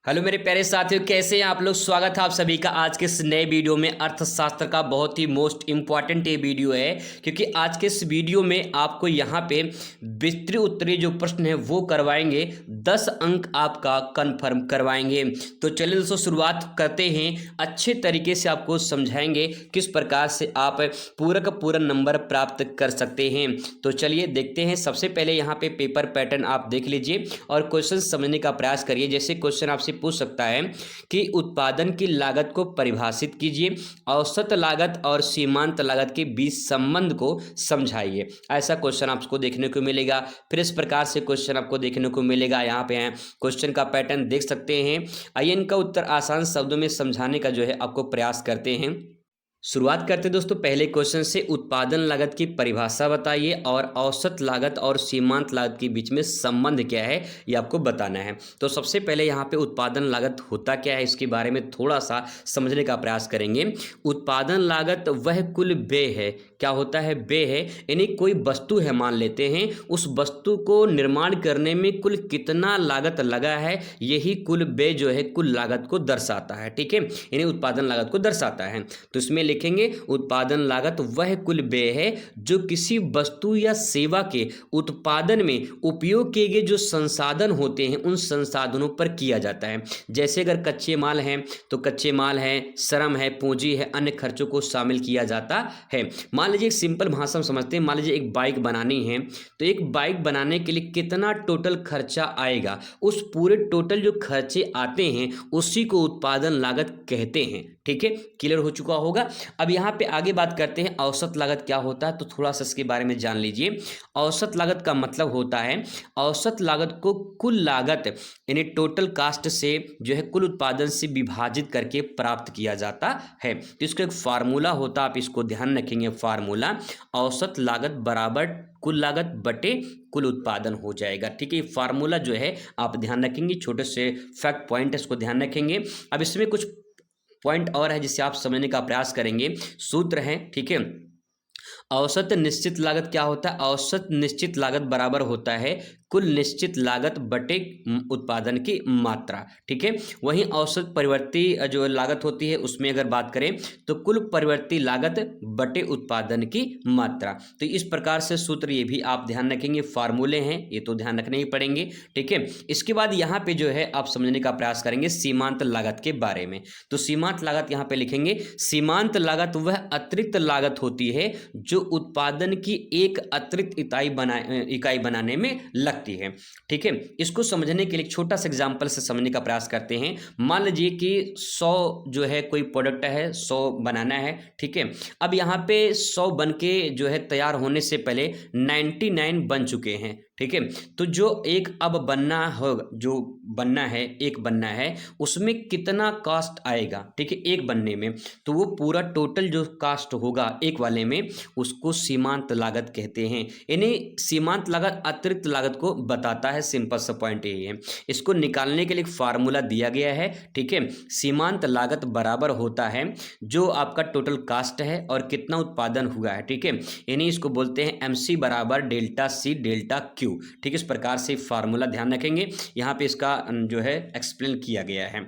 Hello मेरे प्यारे साथियों, कैसे हैं आप लोग। स्वागत है आप सभी का आज के इस नए वीडियो में। अर्थशास्त्र का बहुत ही मोस्ट इम्पॉर्टेंट ये वीडियो है, क्योंकि आज के इस वीडियो में आपको यहाँ पे विस्तृत उत्तरीय जो प्रश्न है वो करवाएंगे, 10 अंक आपका कंफर्म करवाएंगे। तो चलिए दोस्तों शुरुआत करते हैं। अच्छे तरीके से आपको समझाएंगे किस प्रकार से आप पूरा का पूरा नंबर प्राप्त कर सकते हैं। तो चलिए देखते हैं। सबसे पहले यहाँ पे पेपर पैटर्न आप देख लीजिए और क्वेश्चन समझने का प्रयास करिए। जैसे क्वेश्चन आपसे पूछ सकता है कि उत्पादन की लागत को परिभाषित कीजिए, औसत लागत और सीमांत लागत के बीच संबंध को समझाइए। ऐसा क्वेश्चन आपको देखने को मिलेगा। फिर इस प्रकार से क्वेश्चन आपको देखने को मिलेगा। यहाँ पे क्वेश्चन का पैटर्न देख सकते हैं। आइए इनका उत्तर आसान शब्दों में समझाने का जो है आपको प्रयास करते हैं। शुरुआत करते हैं दोस्तों पहले क्वेश्चन से। उत्पादन लागत की परिभाषा बताइए और औसत लागत और सीमांत लागत के बीच में संबंध क्या है ये आपको बताना है। तो सबसे पहले यहाँ पे उत्पादन लागत होता क्या है इसके बारे में थोड़ा सा समझने का प्रयास करेंगे। उत्पादन लागत वह कुल व्यय है। क्या होता है? व्यय है, यानी कोई वस्तु है, मान लेते हैं उस वस्तु को निर्माण करने में कुल कितना लागत लगा है, यही कुल व्यय जो है कुल लागत को दर्शाता है। ठीक है, यानी उत्पादन लागत को दर्शाता है। तो इसमें लिखेंगे उत्पादन लागत वह कुल व्यय है जो किसी वस्तु या सेवा के उत्पादन में उपयोग किए गए जो संसाधन होते हैं उन संसाधनों पर किया जाता है। जैसे अगर कच्चे माल हैं तो कच्चे माल है, श्रम है, पूंजी है, अन्य खर्चों को शामिल किया जाता है। मान लीजिए एक सिंपल भाषा में समझते हैं। मान लीजिए एक बाइक बनानी है, तो एक बाइक बनाने के लिए कितना टोटल खर्चा आएगा, उस पूरे टोटल जो खर्चे आते हैं उसी को उत्पादन लागत कहते हैं। ठीक है, क्लियर हो चुका होगा। अब यहाँ पे आगे बात करते हैं औसत लागत क्या होता है, तो थोड़ा सा इसके बारे में जान लीजिए। औसत लागत का मतलब होता है औसत लागत को कुल लागत यानी टोटल कास्ट से जो है कुल उत्पादन से विभाजित करके प्राप्त किया जाता है। तो इसका एक फार्मूला होता है, आप इसको ध्यान रखेंगे। फार्मूला औसत लागत बराबर कुल लागत बटे कुल उत्पादन हो जाएगा। ठीक है, फार्मूला जो है आप ध्यान रखेंगे। छोटे से फैक्ट पॉइंट इसको ध्यान रखेंगे। अब इसमें कुछ पॉइंट और है जिसे आप समझने का प्रयास करेंगे। सूत्र है, ठीक है। औसत निश्चित लागत क्या होता है? औसत निश्चित लागत बराबर होता है कुल निश्चित लागत बटे उत्पादन की मात्रा। ठीक है, वहीं औसत परिवर्ती जो लागत होती है उसमें अगर बात करें तो कुल परिवर्ती लागत बटे उत्पादन की मात्रा। तो इस प्रकार से सूत्र ये भी आप ध्यान रखेंगे। फार्मूले हैं ये तो ध्यान रखने ही पड़ेंगे। ठीक है, इसके बाद यहाँ पे जो है आप समझने का प्रयास करेंगे सीमांत लागत के बारे में। तो सीमांत लागत यहाँ पे लिखेंगे। सीमांत लागत वह अतिरिक्त लागत होती है जो उत्पादन की एक अतिरिक्त इकाई बनाने में लगती है। ठीक है, इसको समझने के लिए छोटा सा एग्जांपल से समझने का प्रयास करते हैं। मान लीजिए कि 100 जो है कोई प्रोडक्ट है, 100 बनाना है। ठीक है, अब यहाँ पे 100 बन के जो है तैयार होने से पहले 99 बन चुके हैं। ठीक है, तो जो एक अब बनना होगा, जो बनना है, एक बनना है, उसमें कितना कास्ट आएगा? ठीक है, एक बनने में, तो वो पूरा टोटल जो कास्ट होगा एक वाले में उसको सीमांत लागत कहते हैं। यानी सीमांत लागत अतिरिक्त लागत को बताता है। सिंपल सा पॉइंट यही है। इसको निकालने के लिए एक फार्मूला दिया गया है। ठीक है, सीमांत लागत बराबर होता है जो आपका टोटल कास्ट है और कितना उत्पादन हुआ है। ठीक है, यानी इसको बोलते हैं MC बराबर डेल्टा C डेल्टा Q। ठीक है, इस प्रकार से फार्मूला ध्यान रखेंगे। यहाँ पे इसका जो है एक्सप्लेन किया गया है।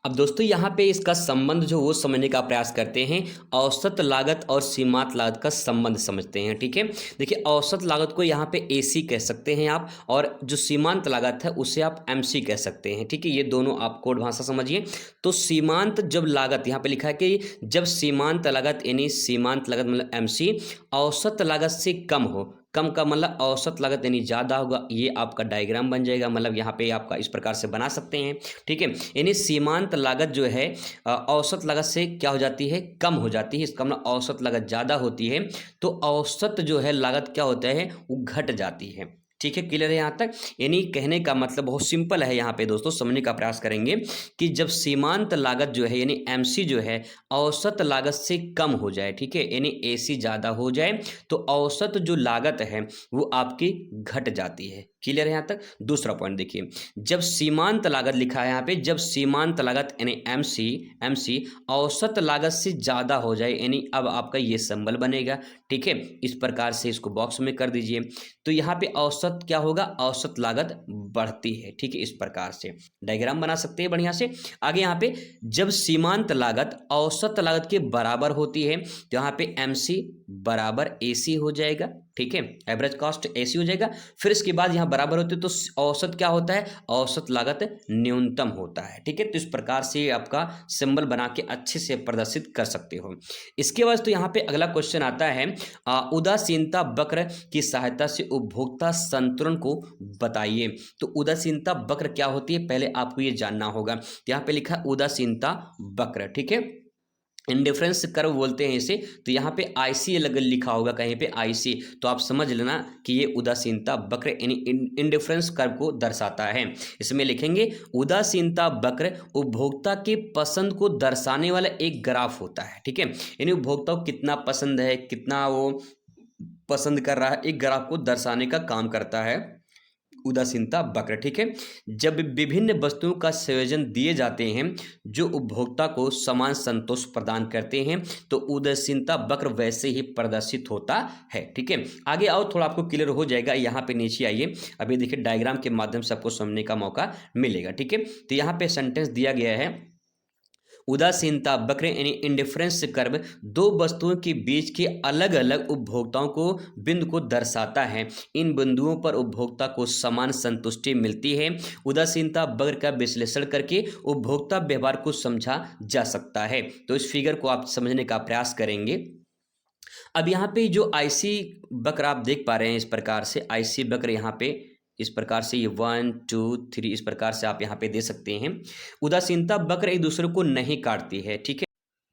अब दोस्तों यहाँ पे इसका संबंध जो वो समझने का प्रयास करते हैं। औसत लागत और सीमांत लागत का संबंध समझते हैं। ठीक है, देखिए औसत लागत को यहाँ पे AC कह सकते हैं आप, और जो सीमांत लागत है उसे आप MC कह सकते हैं। ठीक है, ये दोनों आप कोड भाषा समझिए। तो सीमांत जब लागत यहाँ पे लिखा है कि जब सीमांत लागत यानी सीमांत लागत मतलब MC औसत लागत से कम हो, कम का मतलब औसत लागत यानी ज़्यादा होगा। ये आपका डायग्राम बन जाएगा, मतलब यहाँ पे आपका इस प्रकार से बना सकते हैं। ठीक है, यानी सीमांत लागत जो है औसत लागत से क्या हो जाती है? कम हो जाती है। इसका मतलब औसत लागत ज़्यादा होती है तो औसत जो है लागत क्या होता है? वो घट जाती है। ठीक है, क्लियर है यहाँ तक? यानी कहने का मतलब बहुत सिंपल है। यहाँ पे दोस्तों समझने का प्रयास करेंगे कि जब सीमांत लागत जो है यानी MC जो है औसत लागत से कम हो जाए, ठीक है, यानी AC ज़्यादा हो जाए, तो औसत जो लागत है वो आपकी घट जाती है। क्लियर है यहाँ तक। दूसरा पॉइंट देखिए, जब सीमांत लागत लिखा है यहाँ पे, जब सीमांत लागत यानी एमसी औसत लागत से ज़्यादा हो जाए, यानी अब आपका ये सिंबल बनेगा। ठीक है, इस प्रकार से इसको बॉक्स में कर दीजिए। तो यहाँ पे औसत क्या होगा, औसत लागत बढ़ती है। ठीक है, इस प्रकार से डायग्राम बना सकते हैं बढ़िया से। आगे यहाँ पे जब सीमांत लागत औसत लागत के बराबर होती है तो यहाँ पे एमसी बराबर एसी हो जाएगा। ठीक है, एवरेज कॉस्ट एसी हो जाएगा। फिर इसके बाद यहाँ बराबर होते तो औसत क्या होता है, औसत लागत न्यूनतम होता है। ठीक है, तो इस प्रकार से आपका सिंबल बना के अच्छे से प्रदर्शित कर सकते हो। इसके बाद तो यहाँ पे अगला क्वेश्चन आता है, उदासीनता वक्र की सहायता से उपभोक्ता संतुलन को बताइए। तो उदासीनता वक्र क्या होती है, पहले आपको ये जानना होगा। तो यहाँ पे लिखा है उदासीनता वक्र। ठीक है, इंडिफरेंस कर्व बोलते हैं इसे। तो यहाँ पे आईसी अलग लिखा होगा कहीं पे आईसी, तो आप समझ लेना कि ये उदासीनता वक्र यानी इंडिफरेंस कर्व को दर्शाता है। इसमें लिखेंगे उदासीनता वक्र उपभोक्ता के पसंद को दर्शाने वाला एक ग्राफ होता है। ठीक है, यानी उपभोक्ता को कितना पसंद है, कितना वो पसंद कर रहा है, एक ग्राफ को दर्शाने का काम करता है उदासीनता वक्र। ठीक है, जब विभिन्न वस्तुओं का संयोजन दिए जाते हैं जो उपभोक्ता को समान संतोष प्रदान करते हैं तो उदासीनता वक्र वैसे ही प्रदर्शित होता है। ठीक है, आगे आओ, थोड़ा आपको क्लियर हो जाएगा। यहाँ पे नीचे आइए, अभी देखिए डायग्राम के माध्यम से आपको समझने का मौका मिलेगा। ठीक है, तो यहाँ पे सेंटेंस दिया गया है, उदासीनता वक्र यानी इंडिफरेंस कर्व दो वस्तुओं के बीच के अलग अलग उपभोक्ताओं को बिंदु को दर्शाता है। इन बिंदुओं पर उपभोक्ता को समान संतुष्टि मिलती है। उदासीनता वक्र का विश्लेषण करके उपभोक्ता व्यवहार को समझा जा सकता है। तो इस फिगर को आप समझने का प्रयास करेंगे। अब यहाँ पे जो आईसी वक्र आप देख पा रहे हैं, इस प्रकार से आईसी वक्र यहाँ पे इस प्रकार से ये 1 2 3 इस प्रकार से आप यहाँ पे दे सकते हैं। उदासीनता वक्र एक दूसरे को नहीं काटती है। ठीक है,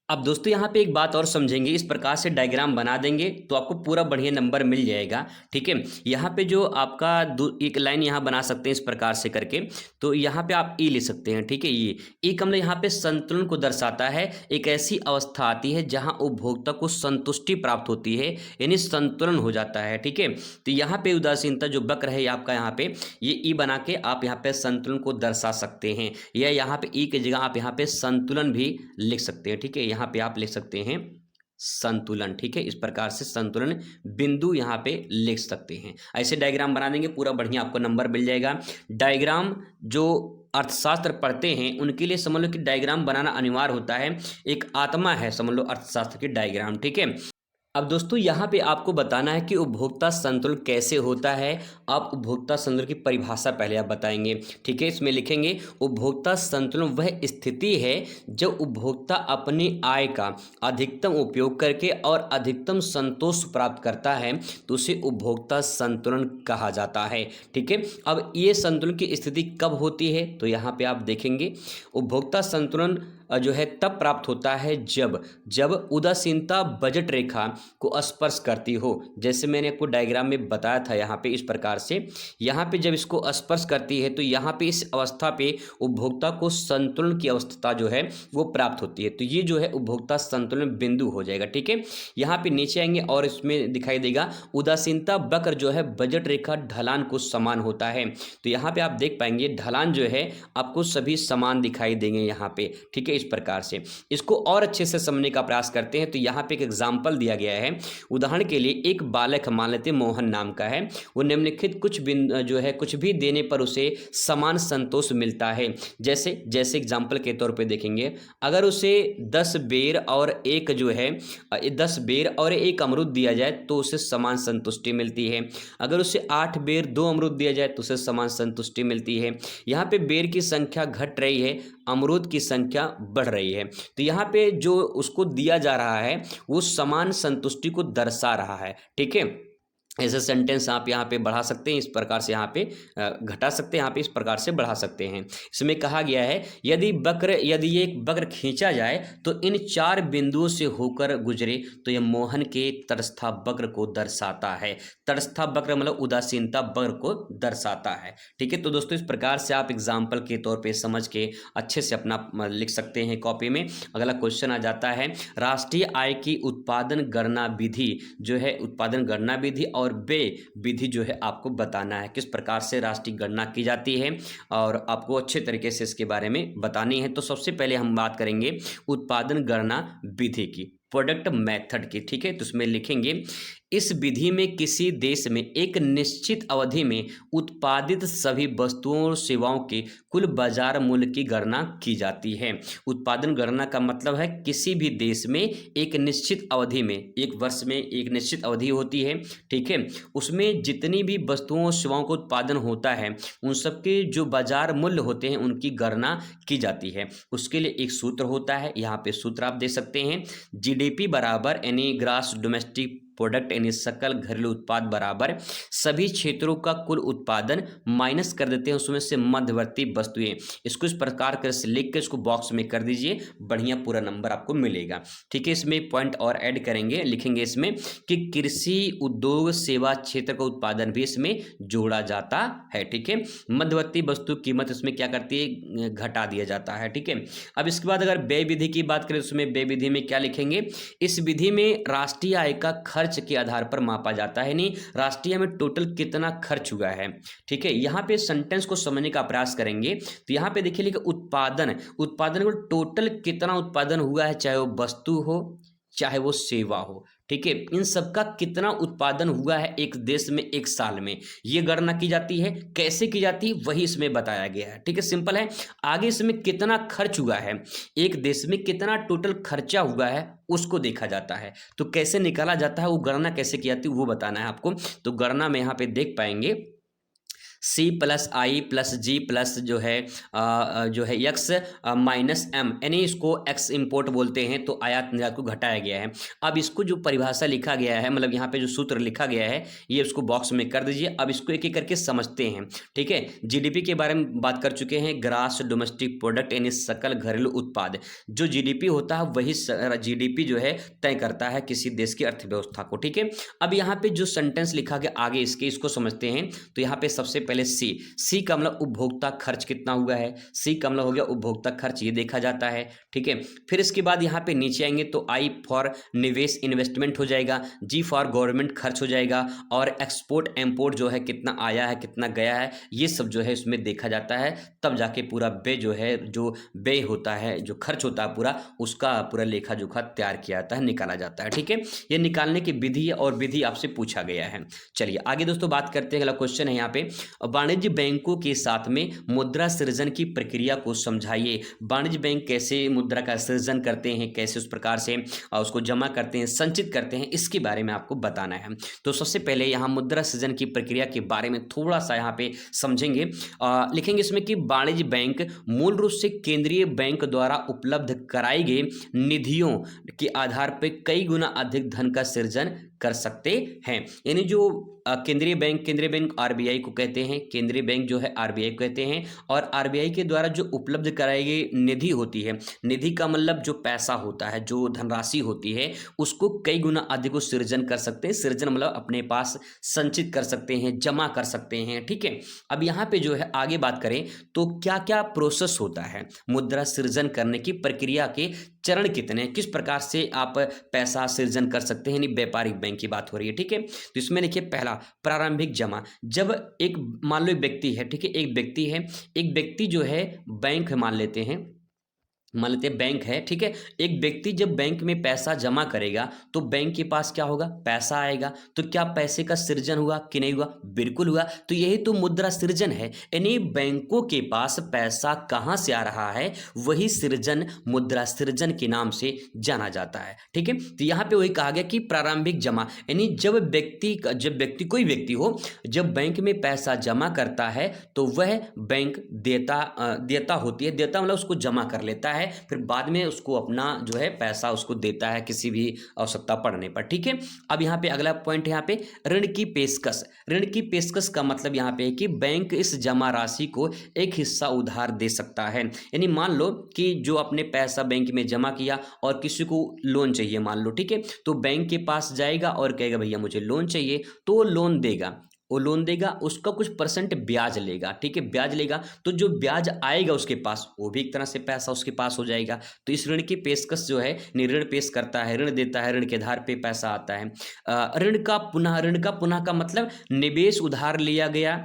अब दोस्तों यहाँ पे एक बात और समझेंगे, इस प्रकार से डायग्राम बना देंगे तो आपको पूरा बढ़िया नंबर मिल जाएगा। ठीक है, यहाँ पे जो आपका एक लाइन यहाँ बना सकते हैं इस प्रकार से करके, तो यहाँ पे आप ई ले सकते हैं। ठीक है, ये का मतलब यहाँ पे संतुलन को दर्शाता है। एक ऐसी अवस्था आती है जहाँ उपभोक्ता को संतुष्टि प्राप्त होती है, यानी संतुलन हो जाता है। ठीक है, तो यहाँ पे उदासीनता जो वक्र है आपका, यहाँ पे ये ई बना के आप यहाँ पे संतुलन को दर्शा सकते हैं, या यहाँ पे ई की जगह आप यहाँ पे संतुलन भी लिख सकते हैं। ठीक है, यहाँ पे आप लिख सकते हैं संतुलन। ठीक है, इस प्रकार से संतुलन बिंदु यहाँ पे लिख सकते हैं। ऐसे डायग्राम बना देंगे, पूरा बढ़िया आपको नंबर मिल जाएगा। डायग्राम जो अर्थशास्त्र पढ़ते हैं उनके लिए समझ लो कि डायग्राम बनाना अनिवार्य होता है, एक आत्मा है समझ लो अर्थशास्त्र की डायग्राम। ठीक है, अब दोस्तों यहाँ पे आपको बताना है कि उपभोक्ता संतुलन कैसे होता है। आप उपभोक्ता संतुलन की परिभाषा पहले आप बताएंगे। ठीक है, इसमें लिखेंगे उपभोक्ता संतुलन वह स्थिति है जब उपभोक्ता अपनी आय का अधिकतम उपयोग करके और अधिकतम संतोष प्राप्त करता है तो उसे उपभोक्ता संतुलन कहा जाता है। ठीक है, अब ये संतुलन की स्थिति कब होती है, तो यहाँ पे आप देखेंगे उपभोक्ता संतुलन जो है तब प्राप्त होता है जब उदासीनता बजट रेखा को स्पर्श करती हो। जैसे मैंने आपको डायग्राम में बताया था, यहाँ पे इस प्रकार से यहाँ पे जब इसको स्पर्श करती है तो यहाँ पे इस अवस्था पे उपभोक्ता को संतुलन की अवस्था जो है वो प्राप्त होती है। तो ये जो है उपभोक्ता संतुलन बिंदु हो जाएगा। ठीक है, यहाँ पे नीचे आएंगे और इसमें दिखाई देगा उदासीनता वक्र जो है बजट रेखा ढलान को समान होता है। तो यहाँ पे आप देख पाएंगे ढलान जो है आपको सभी समान दिखाई देंगे यहाँ पे। ठीक है, इस प्रकार से इसको और अच्छे से समझने का प्रयास करते हैं। तो यहाँ पे एक एग्जाम्पल दिया गया है। उदाहरण के लिए एक बालक मान लेते मोहन नाम का है, वो निम्नलिखित कुछ भी देने पर उसे समान संतोष मिलता है। जैसे एग्जाम्पल के तौर पे देखेंगे, अगर उसे 10 बेर और एक 10 बेर और एक अमरूद दिया जाए तो उसे समान संतुष्टि मिलती है। अगर उसे 8 बेर 2 अमरूद दिया जाए तो उसे समान संतुष्टि मिलती है। यहाँ पे बेर की संख्या घट रही है, अमरूद की संख्या बढ़ रही है। तो यहाँ पे जो उसको दिया जा रहा है वो समान संतुष्टि को दर्शा रहा है। ठीक है, ऐसे सेंटेंस आप यहाँ पे बढ़ा सकते हैं, इस प्रकार से यहाँ पे घटा सकते हैं, यहाँ पे इस प्रकार से बढ़ा सकते हैं। इसमें कहा गया है यदि एक वक्र खींचा जाए तो इन 4 बिंदुओं से होकर गुजरे तो यह मोहन के तटस्था वक्र को दर्शाता है। तटस्था वक्र मतलब उदासीनता वक्र को दर्शाता है। ठीक है, तो दोस्तों इस प्रकार से आप एग्जाम्पल के तौर पर समझ के अच्छे से अपना लिख सकते हैं कॉपी में। अगला क्वेश्चन आ जाता है, राष्ट्रीय आय की उत्पादन गणना विधि जो है उत्पादन गणना विधि और व्यय विधि जो है आपको बताना है, किस प्रकार से राष्ट्रीय गणना की जाती है और आपको अच्छे तरीके से इसके बारे में बतानी है। तो सबसे पहले हम बात करेंगे उत्पादन गणना विधि की, प्रोडक्ट मेथड की, ठीक है। तो उसमें लिखेंगे इस विधि में किसी देश में एक निश्चित अवधि में उत्पादित सभी वस्तुओं और सेवाओं के कुल बाजार मूल्य की गणना की जाती है। उत्पादन गणना का मतलब है किसी भी देश में एक निश्चित अवधि में, एक वर्ष में एक निश्चित अवधि होती है, ठीक है, उसमें जितनी भी वस्तुओं और सेवाओं का उत्पादन होता है उन सबके जो बाजार मूल्य होते हैं उनकी गणना की जाती है। उसके लिए एक सूत्र होता है, यहाँ पे सूत्र आप दे सकते हैं, जीडीपी बराबर यानी ग्रॉस डोमेस्टिक प्रोडक्ट यानी सकल घरेलू उत्पाद बराबर सभी क्षेत्रों का कुल उत्पादन माइनस कर देते हैं उसमें से मध्यवर्ती वस्तुएं। इसको इस प्रकार कर लिख के इसको बॉक्स में कर दीजिए, बढ़िया पूरा नंबर आपको मिलेगा, ठीक है। इसमें पॉइंट और ऐड करेंगे, लिखेंगे इसमें कि कृषि उद्योग सेवा क्षेत्र का उत्पादन भी इसमें जोड़ा जाता है, ठीक है। मध्यवर्ती वस्तु कीमत इसमें क्या करती है, घटा दिया जाता है, ठीक है। अब इसके बाद अगर व्यय विधि की बात करें उसमें व्यय विधि में क्या लिखेंगे, इस विधि में राष्ट्रीय आय का खर्च के आधार पर मापा जाता है, नहीं राष्ट्रीय में टोटल कितना खर्च हुआ है, ठीक है। यहां पे सेंटेंस को समझने का प्रयास करेंगे तो यहां पे देखिए लिखा उत्पादन, उत्पादन को टोटल कितना उत्पादन हुआ है, चाहे वो वस्तु हो चाहे वो सेवा हो, ठीक है, इन सबका कितना उत्पादन हुआ है एक देश में एक साल में, ये गणना की जाती है। कैसे की जाती है वही इसमें बताया गया है, ठीक है, सिंपल है। आगे इसमें कितना खर्च हुआ है, एक देश में कितना टोटल खर्चा हुआ है उसको देखा जाता है। तो कैसे निकाला जाता है, वो गणना कैसे की जाती है वो बताना है आपको। तो गणना में यहाँ पे देख पाएंगे सी प्लस आई प्लस जी प्लस जो है एक्स माइनस एम, यानी इसको एक्स इम्पोर्ट बोलते हैं, तो आयात निर्यात को घटाया गया है। अब इसको जो परिभाषा लिखा गया है, मतलब यहाँ पे जो सूत्र लिखा गया है ये उसको बॉक्स में कर दीजिए। अब इसको एक एक करके समझते हैं, ठीक है। जीडीपी के बारे में बात कर चुके हैं, ग्रॉस डोमेस्टिक प्रोडक्ट यानी सकल घरेलू उत्पाद। जो जीडीपी होता है वही जीडीपी जो है तय करता है किसी देश की अर्थव्यवस्था को, ठीक है। अब यहाँ पे जो सेंटेंस लिखा गया आगे इसको समझते हैं। तो यहाँ पे सबसे पहले सी का मतलब उपभोक्ता खर्च कितना हुआ है, सी का मतलब हो गया उपभोक्ता खर्च, ये देखा जाता है, ठीक है। फिर इसके बाद यहाँ पे नीचे आएंगे तो आई फॉर निवेश इन्वेस्टमेंट हो जाएगा, जी फॉर गवर्नमेंट खर्च हो जाएगा, और एक्सपोर्ट इंपोर्ट जो है कितना आया है कितना गया है ये सब जो है इसमें देखा जाता है। तब जाके पूरा व्यय जो है, जो व्यय होता है, जो खर्च होता है पूरा, उसका पूरा लेखा जोखा तैयार किया जाता है, निकाला जाता है, ठीक है। ये निकालने की विधि है और विधि आपसे पूछा गया है। चलिए आगे दोस्तों बात करते हैं, अगला क्वेश्चन है यहाँ पे, वाणिज्य बैंकों के साथ में मुद्रा सृजन की प्रक्रिया को समझाइए। वाणिज्य बैंक कैसे मुद्रा का सृजन करते हैं, कैसे उस प्रकार से उसको जमा करते हैं, संचित करते हैं, इसके बारे में आपको बताना है। तो सबसे पहले यहाँ मुद्रा सृजन की प्रक्रिया के बारे में थोड़ा सा यहाँ पे समझेंगे। लिखेंगे इसमें कि वाणिज्य बैंक मूल रूप से केंद्रीय बैंक द्वारा उपलब्ध कराई गई निधियों के आधार पर कई गुना अधिक धन का सृजन कर सकते हैं। यानी जो केंद्रीय बैंक आरबीआई को कहते हैं, केंद्रीय बैंक जो है आरबीआई को कहते हैं, और आरबीआई के द्वारा जो उपलब्ध कराई गई निधि होती है, निधि का मतलब जो पैसा होता है, जो धनराशि होती है, उसको कई गुना अधिक सृजन कर सकते हैं। सृजन मतलब अपने पास संचित कर सकते हैं, जमा कर सकते हैं, ठीक है। अब यहाँ पे जो है आगे बात करें तो क्या क्या प्रोसेस होता है मुद्रा सृजन करने की प्रक्रिया के चरण कितने हैं, किस प्रकार से आप पैसा सृजन कर सकते हैं, यानी व्यापारिक बैंक की बात हो रही है, ठीक है। तो इसमें देखिए पहला प्रारंभिक जमा, जब एक मान लो एक व्यक्ति है, ठीक है, एक व्यक्ति जो है बैंक मान लेते हैं बैंक है, ठीक है। एक व्यक्ति जब बैंक में पैसा जमा करेगा तो बैंक के पास क्या होगा, पैसा आएगा। तो क्या पैसे का सृजन हुआ कि नहीं हुआ, बिल्कुल हुआ। तो यही तो मुद्रा सृजन है, यानी बैंकों के पास पैसा कहां से आ रहा है वही सृजन मुद्रा सृजन के नाम से जाना जाता है, ठीक है। तो यहाँ पे वही कहा गया कि प्रारंभिक जमा, यानी जब कोई व्यक्ति हो, जब बैंक में पैसा जमा करता है तो वह बैंक देता होती है, देता मतलब उसको जमा कर लेता है, फिर बाद में उसको अपना जो है पैसा उसको देता है किसी भी आवश्यकता पड़ने पर, ठीक है। अब यहाँ पे अगला पॉइंट, यहाँ पे ऋण की पेशकश। ऋण की पेशकश का मतलब यहाँ पे है कि बैंक इस जमा राशि को एक हिस्सा उधार दे सकता है। यानी मान लो कि जो अपने पैसा बैंक में जमा किया और किसी को लोन चाहिए मान लो, ठीक है, तो बैंक के पास जाएगा और कहेगा भैया मुझे लोन चाहिए, तो लोन देगा, वो लोन देगा, उसका कुछ परसेंट ब्याज लेगा, ठीक है, ब्याज लेगा, तो जो ब्याज आएगा उसके पास वो भी एक तरह से पैसा उसके पास हो जाएगा। तो इस ऋण की पेशकश जो है, ऋण पेश करता है, ऋण देता है, ऋण के आधार पे पैसा आता है। ऋण का पुनः का मतलब निवेश, उधार लिया गया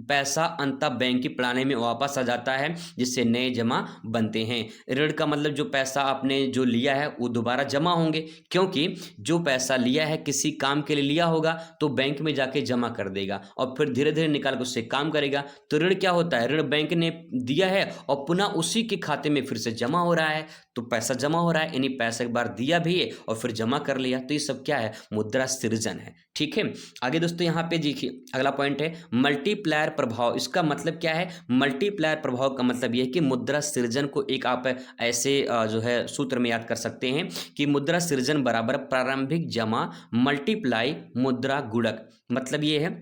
पैसा अंततः बैंक की प्रणाली में वापस आ जाता है, जिससे नए जमा बनते हैं। ऋण का मतलब जो पैसा आपने जो लिया है वो दोबारा जमा होंगे, क्योंकि जो पैसा लिया है किसी काम के लिए लिया होगा तो बैंक में जाके जमा कर देगा और फिर धीरे धीरे निकाल कर उससे काम करेगा। तो ऋण क्या होता है, ऋण बैंक ने दिया है और पुनः उसी के खाते में फिर से जमा हो रहा है, तो पैसा जमा हो रहा है, यानी पैसा एक बार दिया भी है और फिर जमा कर लिया, तो ये सब क्या है, मुद्रा सृजन है। ठीक है, आगे दोस्तों यहाँ पे देखिए अगला पॉइंट है मल्टीप्लायर प्रभाव। इसका मतलब क्या है, मल्टीप्लायर प्रभाव का मतलब यह है कि मुद्रा सृजन को एक आप ऐसे जो है सूत्र में याद कर सकते हैं कि मुद्रा सृजन बराबर प्रारंभिक जमा मल्टीप्लाई मुद्रा गुणक। मतलब ये है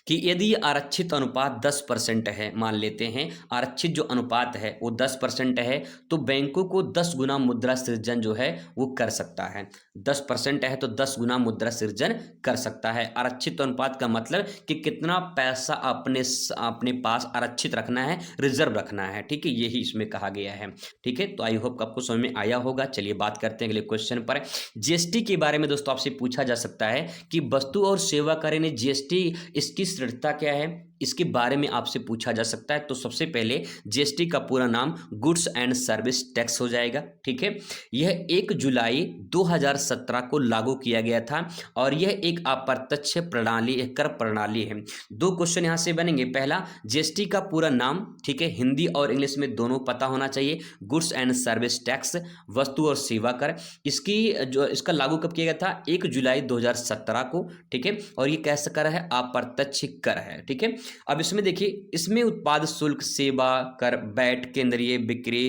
कि यदि आरक्षित अनुपात 10% है, मान लेते हैं आरक्षित जो अनुपात है वो 10% है, तो बैंकों को 10 गुना मुद्रा सृजन जो है वो कर सकता है। 10% है तो 10 गुना मुद्रा सृजन कर सकता है। आरक्षित अनुपात का मतलब कि कितना पैसा अपने पास आरक्षित रखना है, रिजर्व रखना है, ठीक है, यही इसमें कहा गया है। ठीक है, तो आई होप आपको समझ में आया होगा। चलिए बात करते हैं अगले क्वेश्चन पर। जीएसटी के बारे में दोस्तों आपसे पूछा जा सकता है कि वस्तु और सेवा कर यानी जीएसटी, इसकी दृढ़ता क्या है, इसके बारे में आपसे पूछा जा सकता है। तो सबसे पहले जीएसटी का पूरा नाम गुड्स एंड सर्विस टैक्स हो जाएगा। ठीक है, यह 1 जुलाई 2017 को लागू किया गया था और यह एक अप्रत्यक्ष प्रणाली, कर प्रणाली है। 2 क्वेश्चन यहां से बनेंगे। पहला, जीएसटी का पूरा नाम, ठीक है, हिंदी और इंग्लिश में दोनों पता होना चाहिए। गुड्स एंड सर्विस टैक्स, वस्तु और सेवा कर, इसका लागू कब किया गया था, 1 जुलाई 2017 को। ठीक है, और ये कैसा कर है, अप्रत्यक्ष कर है। ठीक है, अब इसमें देखिए, इसमें उत्पाद शुल्क, सेवा कर, वैट, केंद्रीय बिक्री,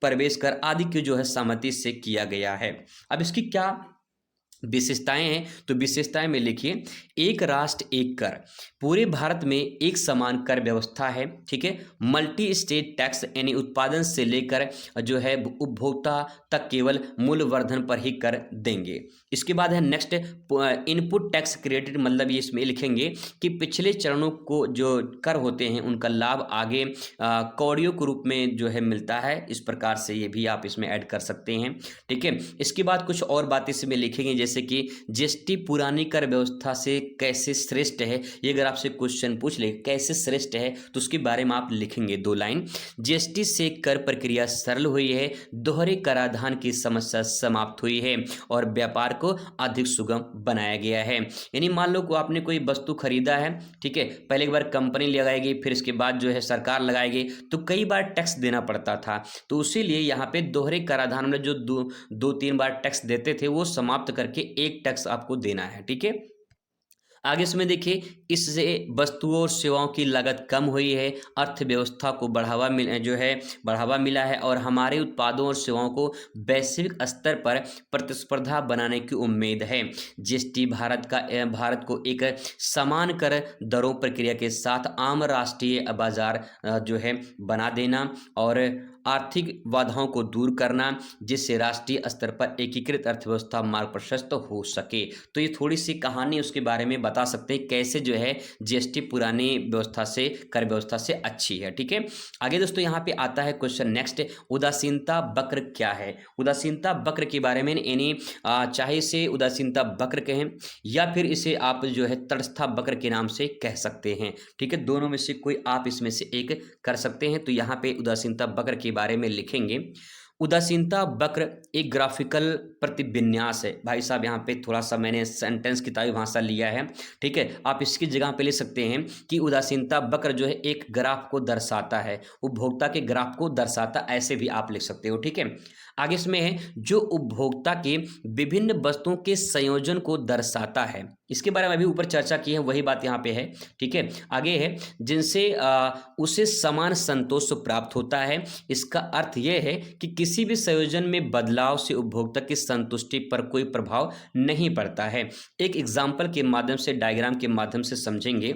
प्रवेश कर आदि की जो है सहमति से किया गया है। अब इसकी क्या विशेषताएं हैं, तो विशेषताएं में लिखिए, एक राष्ट्र एक कर, पूरे भारत में एक समान कर व्यवस्था है। ठीक है, मल्टी स्टेट टैक्स यानी उत्पादन से लेकर जो है उपभोक्ता तक केवल मूल्य वर्धन पर ही कर देंगे। इसके बाद है नेक्स्ट, इनपुट टैक्स क्रेडिट, मतलब ये इसमें लिखेंगे कि पिछले चरणों को जो कर होते हैं उनका लाभ आगे कौड़ियों के रूप में जो है मिलता है। इस प्रकार से ये भी आप इसमें ऐड कर सकते हैं। ठीक है, इसके बाद कुछ और बातें इसमें लिखेंगे, जैसे कि जीएसटी पुरानी कर व्यवस्था से कैसे श्रेष्ठ है। ये अगर आपसे क्वेश्चन पूछ ले कैसे श्रेष्ठ है तो उसके बारे में आप लिखेंगे 2 लाइन। जीएसटी से कर प्रक्रिया सरल हुई है, दोहरे कराधान की समस्या समाप्त हुई है और व्यापार को अधिक सुगम बनाया गया है। यानी मान लो को आपने कोई वस्तु खरीदा है, ठीक है, पहले एक बार कंपनी लगाएगी, फिर इसके बाद जो है सरकार लगाएगी, तो कई बार टैक्स देना पड़ता था। तो उसीलिए यहाँ पे दोहरे कराधान में जो 2-3 बार टैक्स देते थे वो समाप्त करके एक टैक्स आपको देना है। ठीक है, आगे इसमें देखिए, इससे वस्तुओं और सेवाओं की लागत कम हुई है, अर्थव्यवस्था को बढ़ावा मिला है और हमारे उत्पादों और सेवाओं को वैश्विक स्तर पर प्रतिस्पर्धा बनाने की उम्मीद है। जीएसटी भारत को एक समान कर दरों प्रक्रिया के साथ आम राष्ट्रीय बाजार जो है बना देना और आर्थिक बाधाओं को दूर करना, जिससे राष्ट्रीय स्तर पर एकीकृत अर्थव्यवस्था मार्ग प्रशस्त हो सके। तो ये थोड़ी सी कहानी उसके बारे में बता सकते हैं कैसे जो है जीएसटी पुरानी व्यवस्था से, कर व्यवस्था से अच्छी है। ठीक है, आगे दोस्तों यहाँ पे आता है क्वेश्चन नेक्स्ट, उदासीनता वक्र क्या है। उदासीनता वक्र के बारे में यानी चाहे इसे उदासीनता वक्र कहें या फिर इसे आप जो है तटस्था वक्र के नाम से कह सकते हैं। ठीक है, दोनों में से कोई आप इसमें से एक कर सकते हैं। तो यहाँ पे उदासीनता वक्र के बारे में लिखेंगे, उदासीनता वक्र एक ग्राफिकल प्रतिविन्यास है। भाई साहब यहाँ पे थोड़ा सा मैंने सेंटेंस की ताई भाषा लिया है। ठीक है, आप इसकी जगह पे ले सकते हैं कि उदासीनता वक्र जो है एक ग्राफ को दर्शाता है, उपभोक्ता के ग्राफ को दर्शाता, ऐसे भी आप लिख सकते हो। ठीक है, आगे इसमें है जो उपभोक्ता के विभिन्न वस्तुओं के संयोजन को दर्शाता है। इसके बारे में अभी ऊपर चर्चा की है, वही बात यहाँ पे है। ठीक है, आगे है जिनसे उसे समान संतोष प्राप्त होता है। इसका अर्थ यह है कि किसी भी संयोजन में बदलाव से उपभोक्ता की संतुष्टि पर कोई प्रभाव नहीं पड़ता है। एक एग्जाम्पल के माध्यम से, डायग्राम के माध्यम से समझेंगे।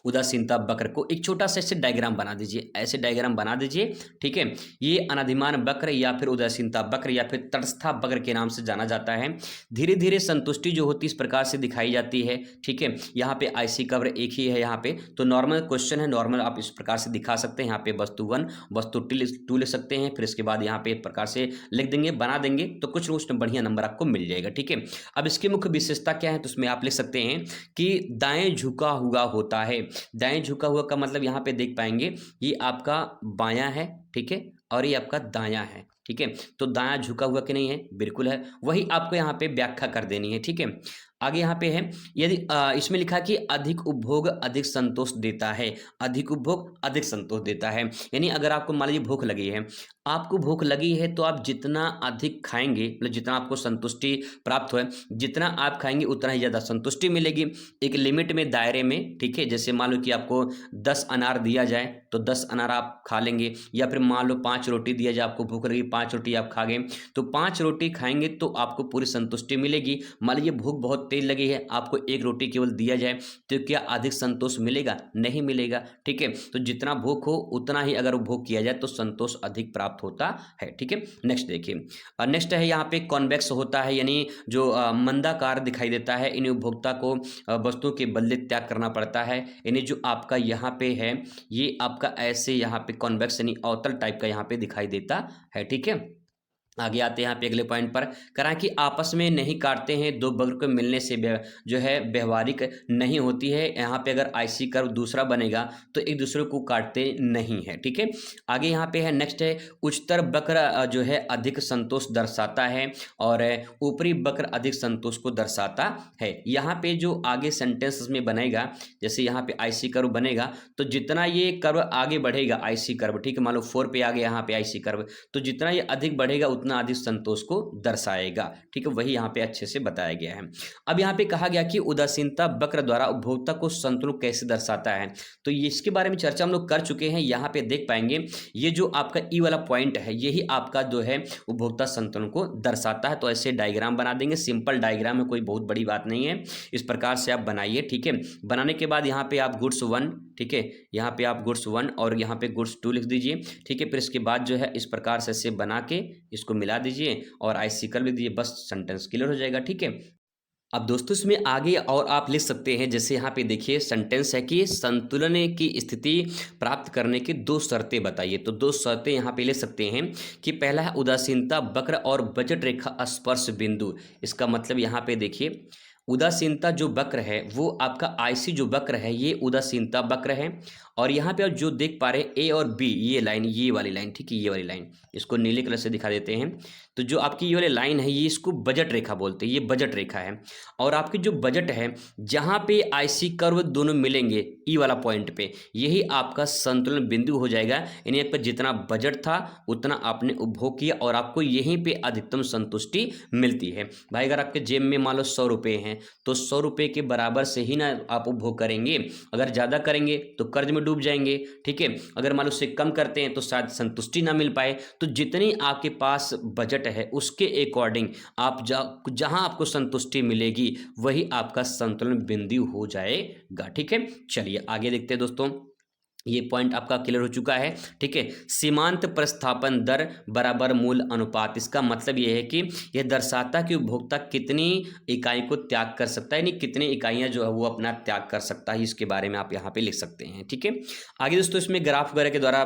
उदासीनता वक्र को एक छोटा सा ऐसे डायग्राम बना दीजिए, ऐसे डायग्राम बना दीजिए, ठीक है। ये अनादिमान वक्र या फिर उदासीनता वक्र या फिर तटस्थता वक्र के नाम से जाना जाता है। धीरे धीरे संतुष्टि जो होती है इस प्रकार से दिखाई जाती है, ठीक है। यहाँ पे आईसी कर्व एक ही है यहाँ पे, तो नॉर्मल क्वेश्चन है, नॉर्मल आप इस प्रकार से दिखा सकते हैं। यहाँ पे वस्तु 1 वस्तु 2 ले सकते हैं, फिर इसके बाद यहाँ पे इस प्रकार से लिख देंगे, बना देंगे, तो कुछ न कुछ बढ़िया नंबर आपको मिल जाएगा, ठीक है। अब इसकी मुख्य विशेषता क्या है, तो उसमें आप लिख सकते हैं कि दाएं झुका हुआ होता है। दाएं झुका हुआ का मतलब यहाँ पे देख पाएंगे ये आपका बायां है, ठीक है, और ये आपका दायां है, ठीक है। तो दायां झुका हुआ कि नहीं है, बिल्कुल है, वही आपको यहाँ पे व्याख्या कर देनी है, ठीक है। आगे यहाँ पे है, यदि इसमें लिखा कि अधिक उपभोग अधिक संतोष देता है, अधिक उपभोग अधिक संतोष देता है। यानी अगर आपको मान लीजिए भूख लगी है, आपको भूख लगी है तो आप जितना अधिक खाएंगे, मतलब जितना आपको संतुष्टि प्राप्त हो, जितना आप खाएंगे उतना ही ज़्यादा संतुष्टि मिलेगी, एक लिमिट में, दायरे में, ठीक है। जैसे मान लो कि आपको 10 अनार दिया जाए तो 10 अनार आप खा लेंगे, या फिर मान लो 5 रोटी दिया जाए, आपको भूख लगी 5 रोटी आप खा गए, तो 5 रोटी खाएंगे तो आपको पूरी संतुष्टि मिलेगी। मान लीजिए भूख बहुत तेज लगी है, आपको 1 रोटी केवल दिया जाए तो क्या अधिक संतोष मिलेगा? नहीं मिलेगा, ठीक है। तो जितना भूख हो उतना ही अगर उपभोग किया जाए तो संतोष अधिक प्राप्त होता है, ठीक है। नेक्स्ट देखिए, नेक्स्ट है यहाँ पे कॉन्वेक्स होता है, यानी जो मंदाकार दिखाई देता है, इन उपभोक्ता को वस्तुओं के बदले त्याग करना पड़ता है। यानी जो आपका यहाँ पे है ये आपका ऐसे यहाँ पे कॉन्वेक्स यानी अवतल टाइप का यहाँ पे दिखाई देता है, ठीक है। आगे आते हैं यहाँ पे अगले पॉइंट पर, करा कि आपस में नहीं काटते हैं, दो वक्र को मिलने से जो है व्यवहारिक नहीं होती है। यहाँ पे अगर आईसी कर्व दूसरा बनेगा तो एक दूसरे को काटते नहीं है, ठीक है। आगे यहाँ पे है, नेक्स्ट है, उच्चतर वक्र जो है अधिक संतोष दर्शाता है और ऊपरी वक्र अधिक संतोष को दर्शाता है। यहाँ पे जो आगे सेंटेंस में बनेगा, जैसे यहाँ पे आईसी कर्व बनेगा तो जितना ये कर्व आगे बढ़ेगा, आईसी कर्व, ठीक है, मान लो 4 पे आ गया यहाँ पे आईसी कर्व, तो जितना ये अधिक बढ़ेगा उतना अधिक संतोष को दर्शाएगा, ठीक है। वही यहाँ पे अच्छे से बताया गया है। अब यहाँ पे कहा गया कि उदासीनता वक्र द्वारा उपभोक्ता को संतुलन कैसे दर्शाता है, तो ये इसके बारे में चर्चा हम लोग कर चुके हैं। यहाँ पे देख पाएंगे ये जो आपका ई वाला पॉइंट है यही आपका जो है उपभोक्ता संतुलन को दर्शाता है। तो ऐसे डायग्राम बना देंगे, सिंपल डायग्राम है, कोई बहुत बड़ी बात नहीं है, इस प्रकार से आप बनाइए, ठीक है। बनाने के बाद यहाँ पे आप गुड्स 1, ठीक है, यहाँ पे आप गुड्स 1 और यहाँ पे गुड्स 2 लिख दीजिए, ठीक है। फिर इसके बाद जो है इस प्रकार से बना के इसको मिला दीजिए और आईसी कर्व लिख दीजिए, बस सेंटेंस क्लियर हो जाएगा, ठीक है। अब दोस्तों इसमें आगे और आप लिख सकते हैं, जैसे यहाँ पे देखिए सेंटेंस है कि संतुलन की स्थिति प्राप्त करने की 2 शर्तें बताइए। तो 2 शर्तें यहाँ पे ले सकते हैं कि पहला है उदासीनता वक्र और बजट रेखा स्पर्श बिंदु। इसका मतलब यहाँ पे देखिए उदासीनता जो वक्र है वो आपका आईसी जो वक्र है ये उदासीनता वक्र है, और यहाँ पे आप जो देख पा रहे हैं ए और बी, ये लाइन, ये वाली लाइन, ठीक है, ये वाली लाइन, इसको नीले कलर से दिखा देते हैं। तो जो आपकी ये वाली लाइन है ये इसको बजट रेखा बोलते हैं, ये बजट रेखा है। और आपकी जो बजट है जहाँ पे आईसी कर्व दोनों मिलेंगे ई वाला पॉइंट पे, यही आपका संतुलन बिंदु हो जाएगा। यानी आपका जितना बजट था उतना आपने उपभोग किया और आपको यहीं पे अधिकतम संतुष्टि मिलती है। भाई अगर आपके जेब में मान लो 100 रुपये हैं तो 100 रुपये के बराबर से ही ना आप उपभोग करेंगे, अगर ज़्यादा करेंगे तो कर्ज में डूब जाएंगे, ठीक है। अगर मान लो उससे कम करते हैं तो शायद संतुष्टि ना मिल पाए। तो जितनी आपके पास बजट है उसके अकॉर्डिंग आप जहां आपको संतुष्टि मिलेगी वही आपका संतुलन बिंदु हो जाएगा, ठीक है। चलिए आगे देखते हैं दोस्तों, ये पॉइंट आपका क्लियर हो चुका है, ठीक है। सीमांत प्रस्थापन दर बराबर मूल अनुपात, इसका मतलब ये है कि यह दर्शाता कि उपभोक्ता कितनी इकाई को त्याग कर सकता है, यानी कितनी इकाइयां जो है वो अपना त्याग कर सकता है, इसके बारे में आप यहाँ पे लिख सकते हैं, ठीक है। आगे दोस्तों इसमें ग्राफ वगैरह के द्वारा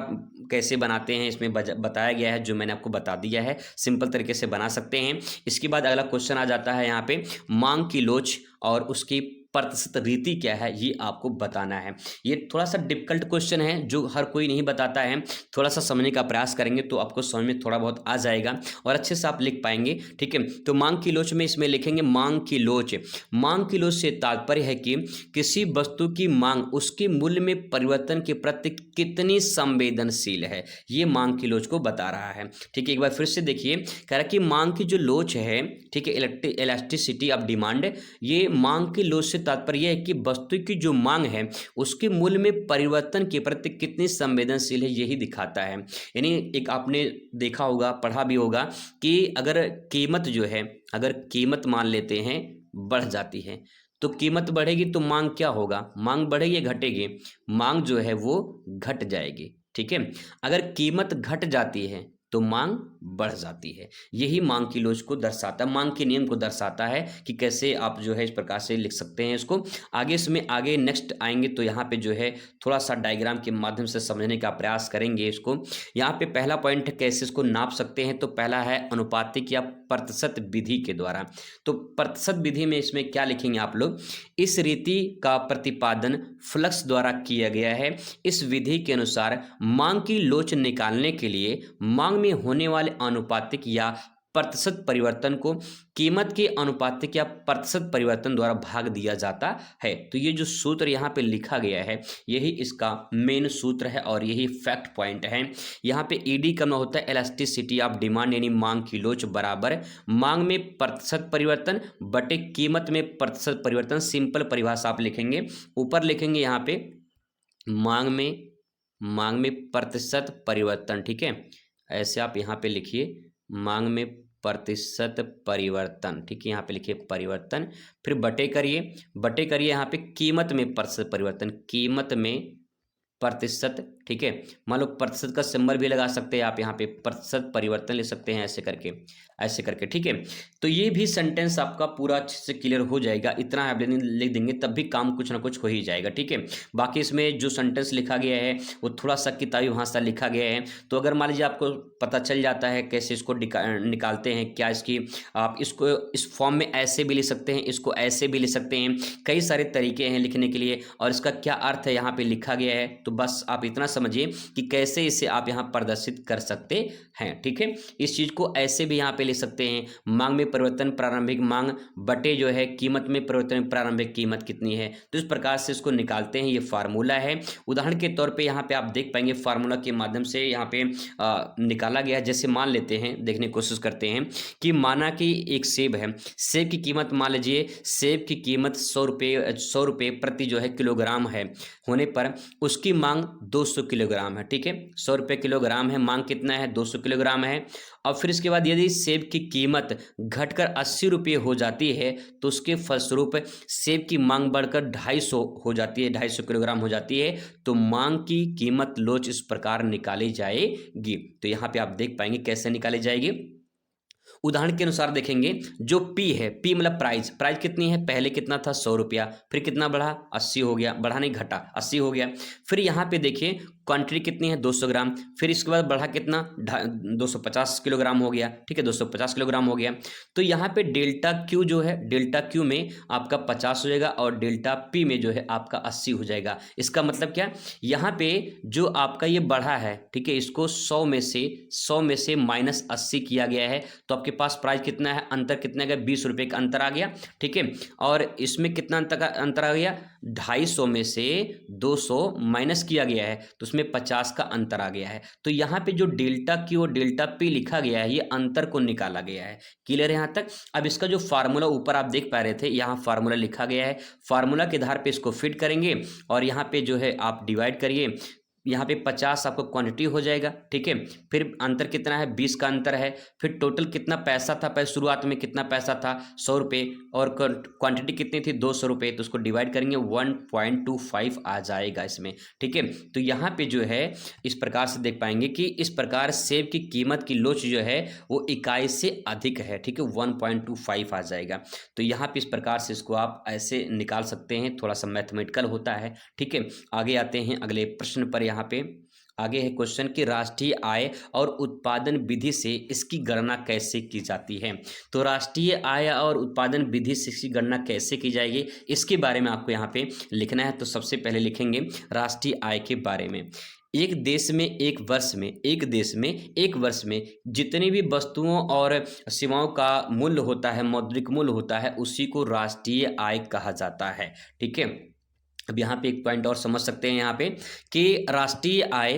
कैसे बनाते हैं इसमें बताया गया है, जो मैंने आपको बता दिया है, सिंपल तरीके से बना सकते हैं। इसके बाद अगला क्वेश्चन आ जाता है यहाँ पे मांग की लोच और उसकी प्रतिशत रीति क्या है ये आपको बताना है। ये थोड़ा सा डिफिकल्ट क्वेश्चन है जो हर कोई नहीं बताता है, थोड़ा सा समझने का प्रयास करेंगे तो आपको समझ में थोड़ा बहुत आ जाएगा और अच्छे से आप लिख पाएंगे, ठीक है। तो मांग की लोच में इसमें लिखेंगे मांग की लोच। मांग की लोच से तात्पर्य है कि किसी वस्तु की मांग उसके मूल्य में परिवर्तन के प्रति कितनी संवेदनशील है, ये मांग की लोच को बता रहा है, ठीक है। एक बार फिर से देखिए, कह रहा है कि मांग की जो लोच है, ठीक है, इलास्टिसिटी ऑफ डिमांड, ये मांग की लोच तात्पर्य है कि वस्तु की जो मांग है उसके मूल्य में परिवर्तन के प्रति कितनी संवेदनशील है, यही दिखाता है। यानी एक आपने देखा होगा, पढ़ा भी होगा कि अगर कीमत जो है, अगर कीमत मान लेते हैं बढ़ जाती है तो कीमत बढ़ेगी तो मांग क्या होगा, मांग बढ़ेगी या घटेगी, मांग जो है वो घट जाएगी। ठीक है, अगर कीमत घट जाती है तो मांग बढ़ जाती है। यही मांग की लोच को दर्शाता है, मांग के नियम को दर्शाता है कि कैसे आप जो है इस प्रकार से लिख सकते हैं इसको। आगे इसमें आगे नेक्स्ट आएंगे तो यहाँ पे जो है थोड़ा सा डायग्राम के माध्यम से समझने का प्रयास करेंगे इसको। यहाँ पे पहला पॉइंट कैसे इसको नाप सकते हैं, तो पहला है अनुपातिक या प्रतिशत विधि के द्वारा। तो प्रतिशत विधि में इसमें क्या लिखेंगे आप लोग, इस रीति का प्रतिपादन फ्लक्स द्वारा किया गया है। इस विधि के अनुसार मांग की लोच निकालने के लिए मांग में होने वाले अनुपातिक या प्रतिशत परिवर्तन को कीमत के अनुपातिक या प्रतिशत परिवर्तन द्वारा भाग दिया जाता है। तो ये जो सूत्र यहाँ पे लिखा गया है यही इसका मेन सूत्र है और यही फैक्ट पॉइंट है। यहाँ पे ईडी करना होता है इलास्टिसिटी ऑफ डिमांड, यानी मांग की लोच बराबर मांग में प्रतिशत परिवर्तन बटे कीमत में प्रतिशत परिवर्तन। सिंपल परिभाषा आप लिखेंगे, ऊपर लिखेंगे यहाँ पे मांग में प्रतिशत परिवर्तन। ठीक है, ऐसे आप यहाँ पे लिखिए मांग में प्रतिशत परिवर्तन। ठीक है, यहाँ पे लिखिए परिवर्तन, फिर बटे करिए यहाँ पे कीमत में प्रतिशत परिवर्तन, कीमत में प्रतिशत। ठीक है, मान लो प्रतिशत का सिंबल भी लगा सकते हैं आप, यहाँ पे प्रतिशत परिवर्तन ले सकते हैं ऐसे करके। ठीक है, तो ये भी सेंटेंस आपका पूरा अच्छे से क्लियर हो जाएगा। इतना आप लिख देंगे तब भी काम कुछ ना कुछ हो ही जाएगा। ठीक है, बाकी इसमें जो सेंटेंस लिखा गया है वो थोड़ा सा किताबी भाषा लिखा गया है। तो अगर मान लीजिए आपको पता चल जाता है कैसे इसको निकालते हैं, क्या इसकी आप इसको इस फॉर्म में ऐसे भी लिख सकते हैं, इसको ऐसे भी लिख सकते हैं, कई सारे तरीके हैं लिखने के लिए, और इसका क्या अर्थ है यहाँ पे लिखा गया है। तो बस आप इतना समझिए कि कैसे इसे आप यहाँ प्रदर्शित कर सकते हैं। ठीक है, इस चीज को ऐसे भी यहाँ पे लिख सकते हैं, मांग में परिवर्तन प्रारंभिक मांग बटे जो है कीमत में परिवर्तन प्रारंभिक कीमत कितनी है। तो इस प्रकार से इसको निकालते हैं, ये फार्मूला है। उदाहरण के तौर पे यहाँ पे आप देख पाएंगे फार्मूला के माध्यम से यहाँ पे निकाला गया। जैसे मान लेते हैं, देखने की कोशिश करते हैं कि माना कि एक सेब है, सेब की कीमत मान लीजिए सेब की कीमत 100 रुपये प्रति जो है किलोग्राम है होने पर उसकी मांग 200 किलोग्राम है। ठीक है, 100 रुपये किलोग्राम है, मांग कितना है 200 किलोग्राम है। और फिर इसके बाद यदि सेब की कीमत घटकर 80 रुपये हो जाती है तो उसके फलस्वरूप सेब की मांग बढ़कर 250 हो जाती है, 250 किलोग्राम हो जाती है। तो मांग की कीमत लोच इस प्रकार निकाली जाएगी। तो यहाँ पे आप देख पाएंगे कैसे निकाली जाएगी। उदाहरण के अनुसार देखेंगे, जो पी है, पी मतलब प्राइस कितनी है, पहले कितना था 100 रुपया, फिर कितना बढ़ा 80 हो गया, बढ़ा नहीं घटा 80 हो गया। फिर यहाँ पे देखिए क्वांटिटी कितनी है 200 ग्राम, फिर इसके बाद बढ़ा कितना 250 किलोग्राम हो गया। ठीक है, 250 किलोग्राम हो गया। तो यहाँ पे डेल्टा क्यू जो है, डेल्टा क्यू में आपका 50 हो जाएगा और डेल्टा पी में जो है आपका 80 हो जाएगा। इसका मतलब क्या, यहाँ पे जो आपका ये बढ़ा है, ठीक है, इसको 100 में से माइनस 80 किया गया है। तो आपके पास प्राइस कितना है, अंतर कितना गया 20 रुपये का अंतर आ गया। ठीक है, और इसमें कितना अंतर आ गया, 250 में से 200 माइनस किया गया है तो उसमें 50 का अंतर आ गया है। तो यहाँ पे जो डेल्टा क्यू और डेल्टा पी लिखा गया है ये अंतर को निकाला गया है। क्लियर है यहाँ तक। अब इसका जो फार्मूला ऊपर आप देख पा रहे थे, यहाँ फार्मूला लिखा गया है, फार्मूला के आधार पे इसको फिट करेंगे और यहाँ पे जो है आप डिवाइड करिए। यहाँ पे 50 आपको क्वांटिटी हो जाएगा। ठीक है, फिर अंतर कितना है 20 का अंतर है। फिर टोटल कितना पैसा था, पहले शुरुआत में कितना पैसा था 100 रुपये और क्वांटिटी कितनी थी 200 रुपये। तो उसको डिवाइड करेंगे 1.25 आ जाएगा इसमें। ठीक है, तो यहाँ पे जो है इस प्रकार से देख पाएंगे कि इस प्रकार सेब की कीमत की लोच जो है वो इकाई से अधिक है। ठीक है, 1.25 आ जाएगा। तो यहाँ पे इस प्रकार से इसको आप ऐसे निकाल सकते हैं, थोड़ा सा मैथमेटिकल होता है। ठीक है, आगे आते हैं अगले प्रश्न पर। यहाँ पे आगे है क्वेश्चन कि राष्ट्रीय आय और उत्पादन विधि से इसकी गणना कैसे की जाती है। तो राष्ट्रीय आय और उत्पादन विधि से इसकी गणना कैसे की जाएगी इसके बारे में आपको यहाँ पे लिखना है। तो सबसे पहले लिखेंगे राष्ट्रीय आय के बारे में। एक देश में एक वर्ष में जितनी भी वस्तुओं और सेवाओं का मूल्य होता है, मौद्रिक मूल्य होता है, उसी को राष्ट्रीय आय कहा जाता है। ठीक है, अब यहाँ पे एक पॉइंट और समझ सकते हैं यहाँ पे कि राष्ट्रीय आय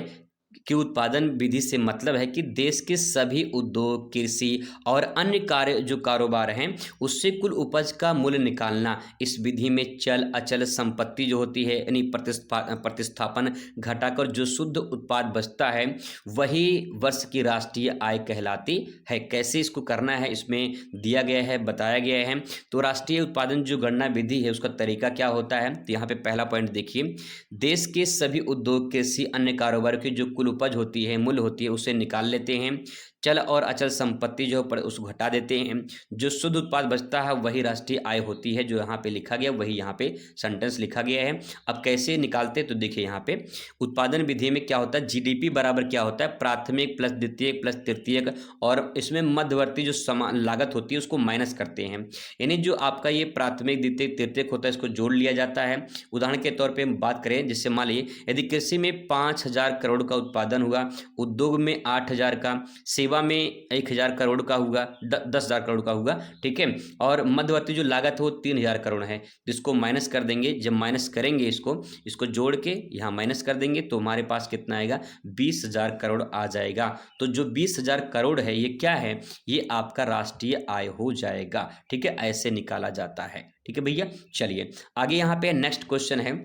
की उत्पादन विधि से मतलब है कि देश के सभी उद्योग, कृषि और अन्य कार्य जो कारोबार हैं उससे कुल उपज का मूल्य निकालना। इस विधि में चल अचल संपत्ति जो होती है यानी प्रतिस्थापन घटाकर जो शुद्ध उत्पाद बचता है वही वर्ष की राष्ट्रीय आय कहलाती है। कैसे इसको करना है इसमें दिया गया है, बताया गया है। तो राष्ट्रीय उत्पादन जो गणना विधि है उसका तरीका क्या होता है, तो यहाँ पे पहला पॉइंट देखिए, देश के सभी उद्योग, कृषि, अन्य कारोबार की जो कुल उपज होती है, मूल्य होती है, उसे निकाल लेते हैं। चल और अचल संपत्ति जो पर उसको घटा देते हैं। जो शुद्ध उत्पाद बचता है वही राष्ट्रीय आय होती है। जो यहाँ पे लिखा गया वही यहाँ पे सेंटेंस लिखा गया है। अब कैसे निकालते तो देखिए यहाँ पे उत्पादन विधि में क्या होता है, जीडीपी बराबर क्या होता है, प्राथमिक प्लस द्वितीयक प्लस तृतीयक, और इसमें मध्यवर्ती जो समान लागत होती है उसको माइनस करते हैं। यानी जो आपका ये प्राथमिक, द्वितीयक, तृतीयक होता है इसको जोड़ लिया जाता है। उदाहरण के तौर पर हम बात करें, जिससे मान लीजिए यदि कृषि में 5,000 करोड़ का उत्पादन हुआ, उद्योग में 8,000 का, सेवा में 1,000 करोड़ का होगा, 10,000 करोड़ का होगा, ठीक है, और मध्यवर्ती जो लागत हो 3,000 करोड़ है, जिसको माइनस कर देंगे। जब माइनस करेंगे इसको जोड़ के यहाँ माइनस कर देंगे तो हमारे पास कितना आएगा, 20,000 करोड़ आ जाएगा। तो जो 20,000 करोड़ है ये क्या है, ये आपका राष्ट्रीय आय हो जाएगा। ठीक है, ऐसे निकाला जाता है। ठीक है भैया, चलिए आगे यहाँ पे नेक्स्ट क्वेश्चन है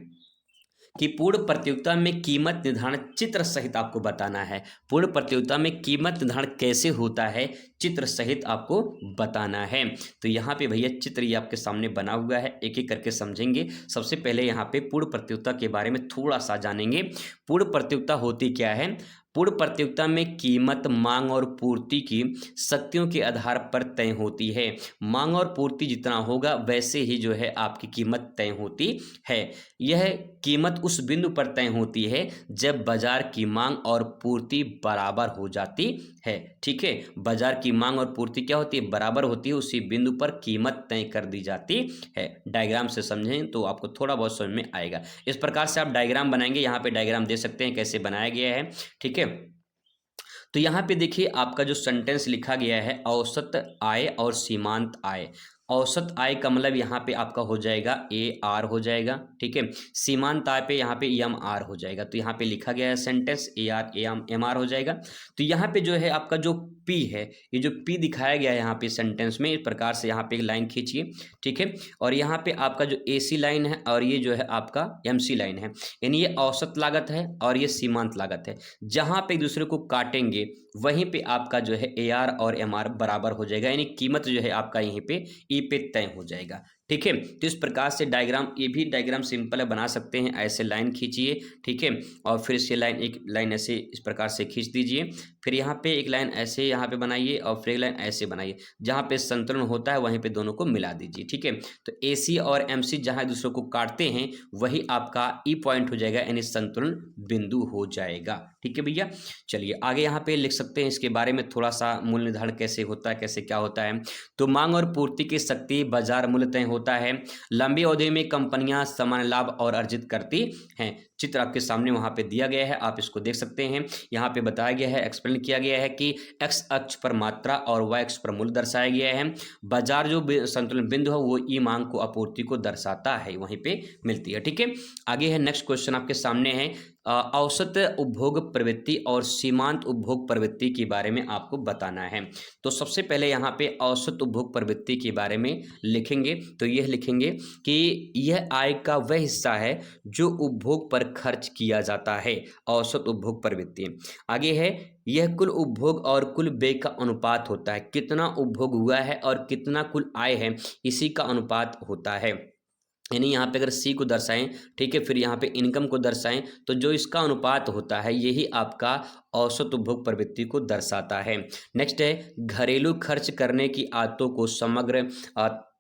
कि पूर्ण प्रतियोगिता में कीमत निर्धारण चित्र सहित आपको बताना है। पूर्ण प्रतियोगिता में कीमत निर्धारण कैसे होता है, चित्र सहित आपको बताना है। तो यहाँ पे भैया चित्र ये आपके सामने बना हुआ है, एक एक करके समझेंगे। सबसे पहले यहाँ पे पूर्ण प्रतियोगिता के बारे में थोड़ा सा जानेंगे। पूर्ण प्रतियोगिता होती क्या है, पूर्ण प्रतियोगिता में कीमत मांग और पूर्ति की शक्तियों के आधार पर तय होती है। मांग और पूर्ति जितना होगा वैसे ही जो है आपकी कीमत तय होती है। यह कीमत उस बिंदु पर तय होती है जब बाजार की मांग और पूर्ति बराबर हो जाती है। ठीक है, बाजार की मांग और पूर्ति क्या होती है, बराबर होती है, उसी बिंदु पर कीमत तय कर दी जाती है। डायग्राम से समझें तो आपको थोड़ा बहुत समझ में आएगा। इस प्रकार से आप डायग्राम बनाएंगे, यहाँ पे डायग्राम दे सकते हैं कैसे बनाया गया है। ठीक है, तो यहाँ पे देखिए आपका जो सेंटेंस लिखा गया है, औसत आय और सीमांत आय। औसत आय का मतलब यहाँ पे आपका हो जाएगा AR हो जाएगा। ठीक है, सीमांत आय पे यहाँ पे MR हो जाएगा। तो यहाँ पे लिखा गया है सेंटेंस AR MR हो जाएगा। तो यहाँ पे जो है आपका जो P है, ये जो P दिखाया गया है यहाँ पे सेंटेंस में, इस प्रकार से यहाँ पे एक लाइन खींचिए। ठीक है, और यहाँ पे आपका जो AC लाइन है और ये जो है आपका MC लाइन है, यानी ये औसत लागत है और ये सीमांत लागत है। जहाँ पे एक दूसरे को काटेंगे वहीं पे आपका जो है AR और MR बराबर हो जाएगा, यानी कीमत जो है आपका यहीं पे ई पे तय हो जाएगा। ठीक है, तो इस प्रकार से डायग्राम, ये भी डायग्राम सिंपल है, बना सकते हैं। ऐसे लाइन खींचिए, ठीक है, और फिर से लाइन, एक लाइन ऐसे इस प्रकार से खींच दीजिए। फिर यहाँ पे एक लाइन ऐसे यहाँ पे बनाइए और फिर एक लाइन ऐसे बनाइए। जहाँ पे संतुलन होता है वहीं पे दोनों को मिला दीजिए। ठीक है, तो AC और MC जहाँ एक दूसरे को काटते हैं वही आपका E पॉइंट हो जाएगा, यानी संतुलन बिंदु हो जाएगा। ठीक है भैया, चलिए आगे यहाँ पे लिख सकते हैं इसके बारे में थोड़ा सा, मूल्य निर्धारण कैसे होता है, कैसे क्या होता है। तो मांग और पूर्ति की शक्ति, बाजार मूल्य तय होता है। लंबी अवधि में कंपनियां समान लाभ और अर्जित करती हैं। चित्र आपके सामने वहां पे दिया गया है, आप इसको देख सकते हैं। यहाँ पे बताया गया है, एक्सप्लेन किया गया है कि X अक्ष पर मात्रा और Y अक्ष पर मूल्य दर्शाया गया है। बाजार जो संतुलन बिंदु है वो ई मांग को आपूर्ति को दर्शाता है, वहीं पे मिलती है। ठीक है, आगे है नेक्स्ट क्वेश्चन आपके सामने है, औसत उपभोग प्रवृत्ति और सीमांत उपभोग प्रवृत्ति के बारे में आपको बताना है। तो सबसे पहले यहाँ पे औसत उपभोग प्रवृत्ति के बारे में लिखेंगे। तो यह लिखेंगे कि यह आय का वह हिस्सा है जो उपभोग पर खर्च किया जाता है, औसत उपभोग प्रवृत्ति। आगे है, यह कुल उपभोग और कुल व्यय का अनुपात होता है। कितना उपभोग हुआ है और कितना कुल आय है, इसी का अनुपात होता है। यानी यहाँ पे अगर C को दर्शाएं, ठीक है, फिर यहाँ पे इनकम को दर्शाएं, तो जो इसका अनुपात होता है यही आपका औसत उपभोग प्रवृत्ति को दर्शाता है। नेक्स्ट है, घरेलू खर्च करने की आदतों को समग्र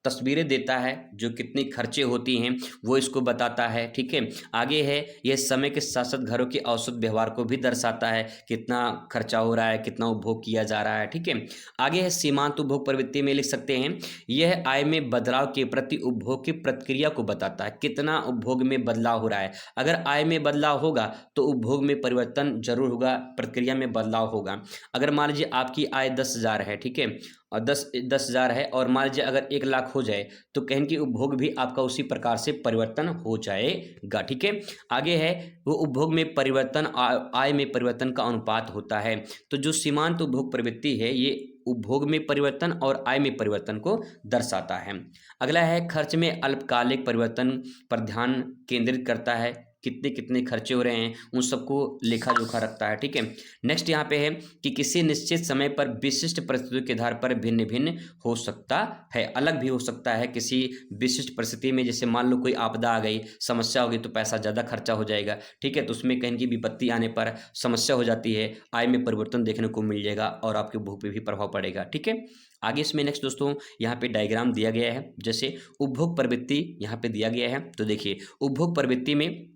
तस्वीरें देता है, जो कितनी खर्चे होती हैं वो इसको बताता है। ठीक है, आगे है, यह समय के साथ साथ घरों के औसत व्यवहार को भी दर्शाता है, कितना खर्चा हो रहा है, कितना उपभोग किया जा रहा है। ठीक है, आगे है, सीमांत उपभोग प्रवृत्ति में लिख सकते हैं, यह आय में बदलाव के प्रति उपभोग की प्रतिक्रिया को बताता है, कितना उपभोग में बदलाव हो रहा है। अगर आय में बदलाव होगा तो उपभोग में परिवर्तन जरूर होगा, प्रतिक्रिया में बदलाव होगा। अगर मान लीजिए आपकी आय 10,000 है, ठीक है, और 10,000 है, और मान लीजिए अगर 1 लाख हो जाए तो कहें कि उपभोग भी आपका उसी प्रकार से परिवर्तन हो जाएगा। ठीक है, आगे है वो उपभोग में परिवर्तन आय में परिवर्तन का अनुपात होता है। तो जो सीमांत उपभोग प्रवृत्ति है ये उपभोग में परिवर्तन और आय में परिवर्तन को दर्शाता है। अगला है खर्च में अल्पकालिक परिवर्तन पर ध्यान केंद्रित करता है, कितने कितने खर्चे हो रहे हैं उन सबको लेखा जोखा रखता है। ठीक है, नेक्स्ट यहाँ पे है कि किसी निश्चित समय पर विशिष्ट परिस्थितियों के आधार पर भिन्न भिन्न हो सकता है, अलग भी हो सकता है किसी विशिष्ट परिस्थिति में। जैसे मान लो कोई आपदा आ गई, समस्या हो गई तो पैसा ज़्यादा खर्चा हो जाएगा। ठीक है, तो उसमें कहीं की विपत्ति आने पर समस्या हो जाती है, आय में परिवर्तन देखने को मिल जाएगा और आपके उपभोग पर भी प्रभाव पड़ेगा। ठीक है, आगे इसमें नेक्स्ट दोस्तों यहाँ पे डायग्राम दिया गया है, जैसे उपभोग प्रवृत्ति यहाँ पे दिया गया है। तो देखिए उपभोग प्रवृत्ति में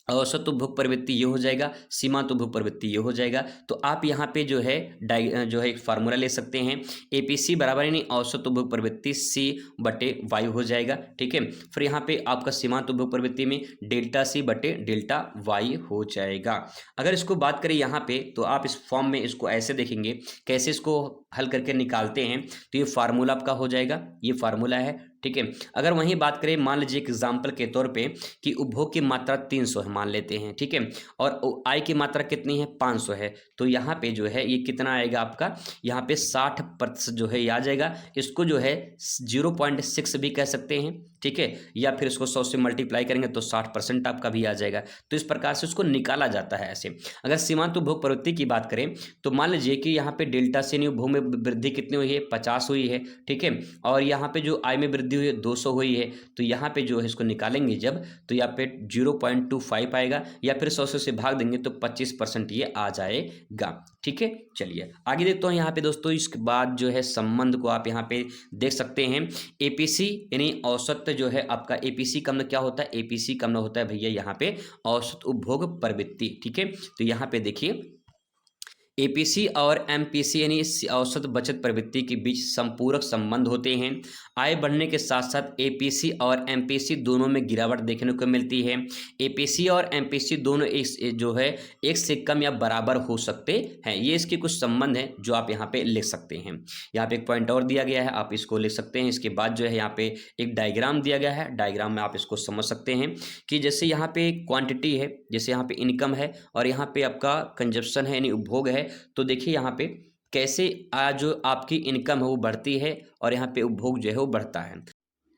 औसत उपभोग प्रवृत्ति ये हो जाएगा, सीमांत उपभोग प्रवृत्ति ये हो जाएगा। तो आप यहाँ पे जो है एक फार्मूला ले सकते हैं, एपीसी बराबर यानी औसत उपभोग प्रवृत्ति C/Y हो जाएगा। ठीक है, फिर यहाँ पे आपका सीमांत उपभोग प्रवृत्ति में डेल्टा C/डेल्टा Y हो जाएगा। अगर इसको बात करें यहाँ पे तो आप इस फॉर्म में इसको ऐसे देखेंगे, कैसे इसको हल करके निकालते हैं तो ये फार्मूला आपका हो जाएगा, ये फार्मूला है। ठीक है, अगर वहीं बात करें मान लीजिए एग्जाम्पल के तौर पे कि उपभोग की मात्रा 300 है मान लेते हैं। ठीक है, और आय की मात्रा कितनी है 500 है, तो यहाँ पे जो है ये कितना आएगा आपका, यहाँ पे 60% जो है ये आ जाएगा। इसको जो है 0.6 भी कह सकते हैं। ठीक है, या फिर इसको 100 से मल्टीप्लाई करेंगे तो 60% आपका भी आ जाएगा। तो इस प्रकार से उसको निकाला जाता है ऐसे। अगर सीमांत उपभोग प्रवृत्ति की बात करें तो मान लीजिए कि यहाँ पे डेल्टा से उपभोग में वृद्धि कितनी हुई है 50 हुई है। ठीक है, और यहाँ पे जो आय में वृद्धि हुई है 200 हुई है। तो यहाँ पे जो है इसको निकालेंगे जब तो यहाँ पे 0.25 आएगा, या फिर 100 से भाग देंगे तो 25% ये आ जाएगा। ठीक है, चलिए आगे देखते हैं यहाँ पे दोस्तों। इसके बाद जो है संबंध को आप यहाँ पे देख सकते हैं, एपीसी यानी औसत जो है आपका एपीसी का मतलब क्या होता है, एपीसी का मतलब होता है भैया यहाँ पे औसत उपभोग प्रवृत्ति। ठीक है, तो यहाँ पे देखिए एपीसी और एमपीसी यानी औसत बचत प्रवृत्ति के बीच संपूरक संबंध होते हैं। आय बढ़ने के साथ साथ एपीसी और एमपीसी दोनों में गिरावट देखने को मिलती है। एपीसी और एमपीसी दोनों एक से कम या बराबर हो सकते हैं। ये इसके कुछ संबंध हैं जो आप यहाँ पे लिख सकते हैं। यहाँ पे एक पॉइंट और दिया गया है, आप इसको लिख सकते हैं। इसके बाद जो है यहाँ पे एक डायग्राम दिया गया है, डायग्राम में आप इसको समझ सकते हैं कि जैसे यहाँ पे क्वांटिटी है, जैसे यहाँ पे इनकम है और यहाँ पे आपका कंजप्शन है यानी उपभोग है। तो देखिए यहाँ पे कैसे जो आपकी इनकम है वो बढ़ती है और यहाँ पे उपभोग जो है वो बढ़ता है।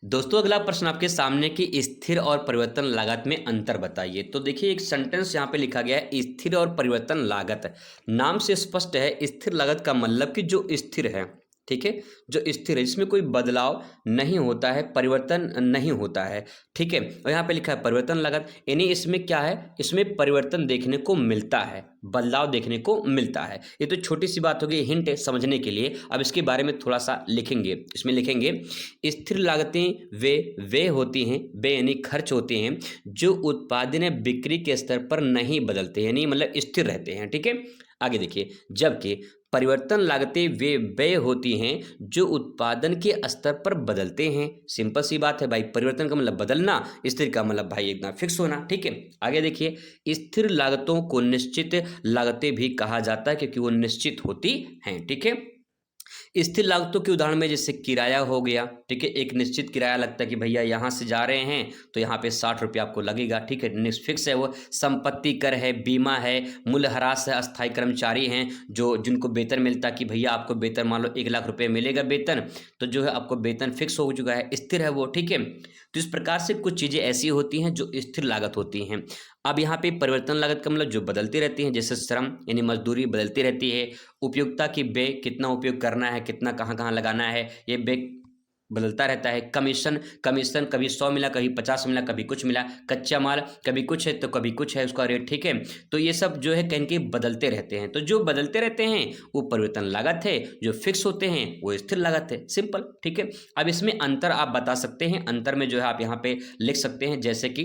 दोस्तों अगला प्रश्न आपके सामने कि स्थिर और परिवर्तन लागत में अंतर बताइए। तो देखिए एक सेंटेंस यहाँ पे लिखा गया है, स्थिर और परिवर्तन लागत। नाम से स्पष्ट है स्थिर लागत का मतलब कि जो स्थिर है। ठीक है, जो स्थिर है इसमें कोई बदलाव नहीं होता है, परिवर्तन नहीं होता है। ठीक है, और यहाँ पे लिखा है परिवर्तन लागत यानी इसमें क्या है, इसमें परिवर्तन देखने को मिलता है, बदलाव देखने को मिलता है। ये तो छोटी सी बात होगी, हिंट है समझने के लिए। अब इसके बारे में थोड़ा सा लिखेंगे, इसमें लिखेंगे स्थिर लागतें वे होती हैं, वे यानी खर्च होते हैं जो उत्पादन या बिक्री के स्तर पर नहीं बदलते यानी मतलब स्थिर रहते हैं। ठीक है, आगे देखिए जबकि परिवर्तन लागतें वे होती हैं जो उत्पादन के स्तर पर बदलते हैं। सिंपल सी बात है भाई, परिवर्तन का मतलब बदलना, स्थिर का मतलब भाई एकदम फिक्स होना। ठीक है, आगे देखिए स्थिर लागतों को निश्चित लागतें भी कहा जाता है क्योंकि वो निश्चित होती हैं। ठीक है, स्थिर लागतों के उदाहरण में जैसे किराया हो गया। ठीक है, एक निश्चित किराया लगता है कि भैया यहाँ से जा रहे हैं तो यहाँ पे 60 रुपये आपको लगेगा। ठीक है, फिक्स है वो। संपत्ति कर है, बीमा है, मूल्यह्रास है, अस्थायी कर्मचारी हैं जो जिनको वेतन मिलता है कि भैया आपको वेतन मान लो 1 लाख रुपये मिलेगा वेतन, तो जो है आपको वेतन फिक्स हो चुका है, स्थिर है वो। ठीक है, तो इस प्रकार से कुछ चीज़ें ऐसी होती हैं जो स्थिर लागत होती हैं। अब यहाँ पे परिवर्तन लागत का मतलब जो बदलती रहती है, जैसे श्रम यानी मजदूरी बदलती रहती है, उपयोगिता की व्यय कितना उपयोग करना है, कितना कहाँ कहाँ लगाना है, ये व्यय बदलता रहता है। कमीशन कभी 100 मिला, कभी 50 मिला, कभी कुछ मिला। कच्चा माल कभी कुछ है तो कभी कुछ है उसका रेट। ठीक है, तो ये सब जो है कहीं के बदलते रहते हैं। तो जो बदलते रहते हैं वो परिवर्तन लागत है, जो फिक्स होते हैं वो स्थिर लागत है। सिंपल। ठीक है, अब इसमें अंतर आप बता सकते हैं। अंतर में जो है आप यहाँ पे लिख सकते हैं जैसे कि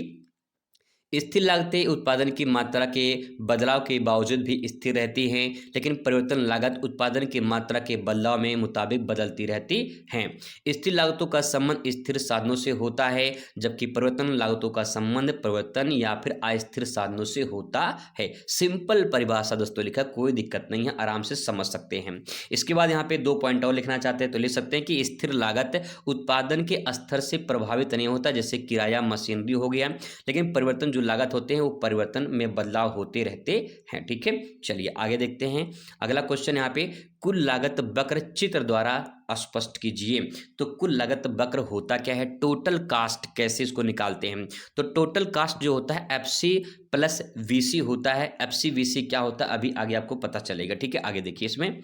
स्थिर लागतें उत्पादन की मात्रा के बदलाव के बावजूद भी स्थिर रहती हैं, लेकिन परिवर्तन लागत उत्पादन की मात्रा के बदलाव में मुताबिक बदलती रहती हैं। स्थिर लागतों का संबंध स्थिर साधनों से होता है, जबकि परिवर्तन लागतों का संबंध परिवर्तन या फिर अस्थिर साधनों से होता है। सिंपल परिभाषा दोस्तों लिखा, कोई दिक्कत नहीं है, आराम से समझ सकते हैं। इसके बाद यहाँ पे 2 पॉइंट और लिखना चाहते हैं तो लिख सकते हैं कि स्थिर लागत उत्पादन के स्तर से प्रभावित नहीं होता, जैसे किराया, मशीनरी हो गया, लेकिन परिवर्तन जो लागत होते हैं वो परिवर्तन में बदलाव होते रहते हैं। ठीक है, चलिए आगे देखते हैं। अगला क्वेश्चन यहाँ पे, कुल लागत वक्र चित्र द्वारा स्पष्ट कीजिए। तो कुल लागत वक्र होता क्या है, टोटल कास्ट कैसे इसको निकालते हैं। तो टोटल कास्ट जो होता है FC प्लस VC होता है। FC VC क्या होता है अभी आगे आपको पता चलेगा। ठीक है, आगे देखिए इसमें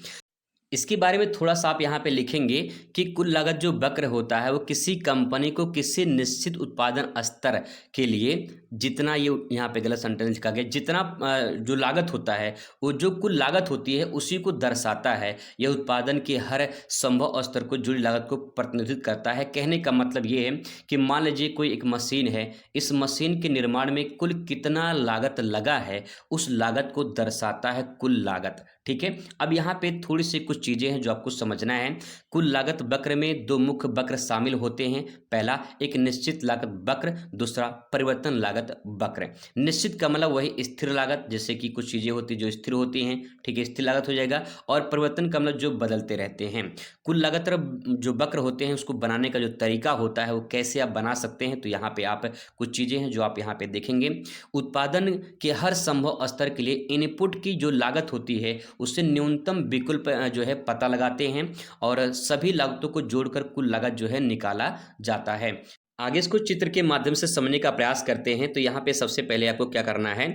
इसके बारे में थोड़ा सा आप यहाँ पे लिखेंगे कि कुल लागत जो वक्र होता है वो किसी कंपनी को किसी निश्चित उत्पादन स्तर के लिए जितना, ये यहाँ पे गलत सेंटेंस लिखा गया, जितना जो लागत होता है वो जो कुल लागत होती है उसी को दर्शाता है। यह उत्पादन के हर संभव स्तर को जुड़ी लागत को प्रतिनिधित्व करता है। कहने का मतलब ये है कि मान लीजिए कोई एक मशीन है, इस मशीन के निर्माण में कुल कितना लागत लगा है उस लागत को दर्शाता है कुल लागत। ठीक है, अब यहाँ पे थोड़ी सी कुछ चीजें हैं जो आपको समझना है। कुल लागत वक्र में 2 मुख्य वक्र शामिल होते हैं। पहला एक निश्चित लागत वक्र, दूसरा परिवर्तन लागत वक्र। निश्चित का मतलब वही स्थिर लागत, जैसे कि कुछ चीजें होती जो स्थिर होती हैं, ठीक है, स्थिर लागत हो जाएगा। और परिवर्तन का मतलब जो बदलते रहते हैं। कुल लागत जो वक्र होते हैं उसको बनाने का जो तरीका होता है वो कैसे आप बना सकते हैं, तो यहाँ पे आप कुछ चीजें हैं जो आप यहाँ पे देखेंगे। उत्पादन के हर संभव स्तर के लिए इनपुट की जो लागत होती है उससे न्यूनतम विकल्प जो है पता लगाते हैं और सभी लागतों को जोड़कर कुल लागत जो है निकाला जाता है। आगे इसको चित्र के माध्यम से समझने का प्रयास करते हैं। तो यहाँ पे सबसे पहले आपको क्या करना है,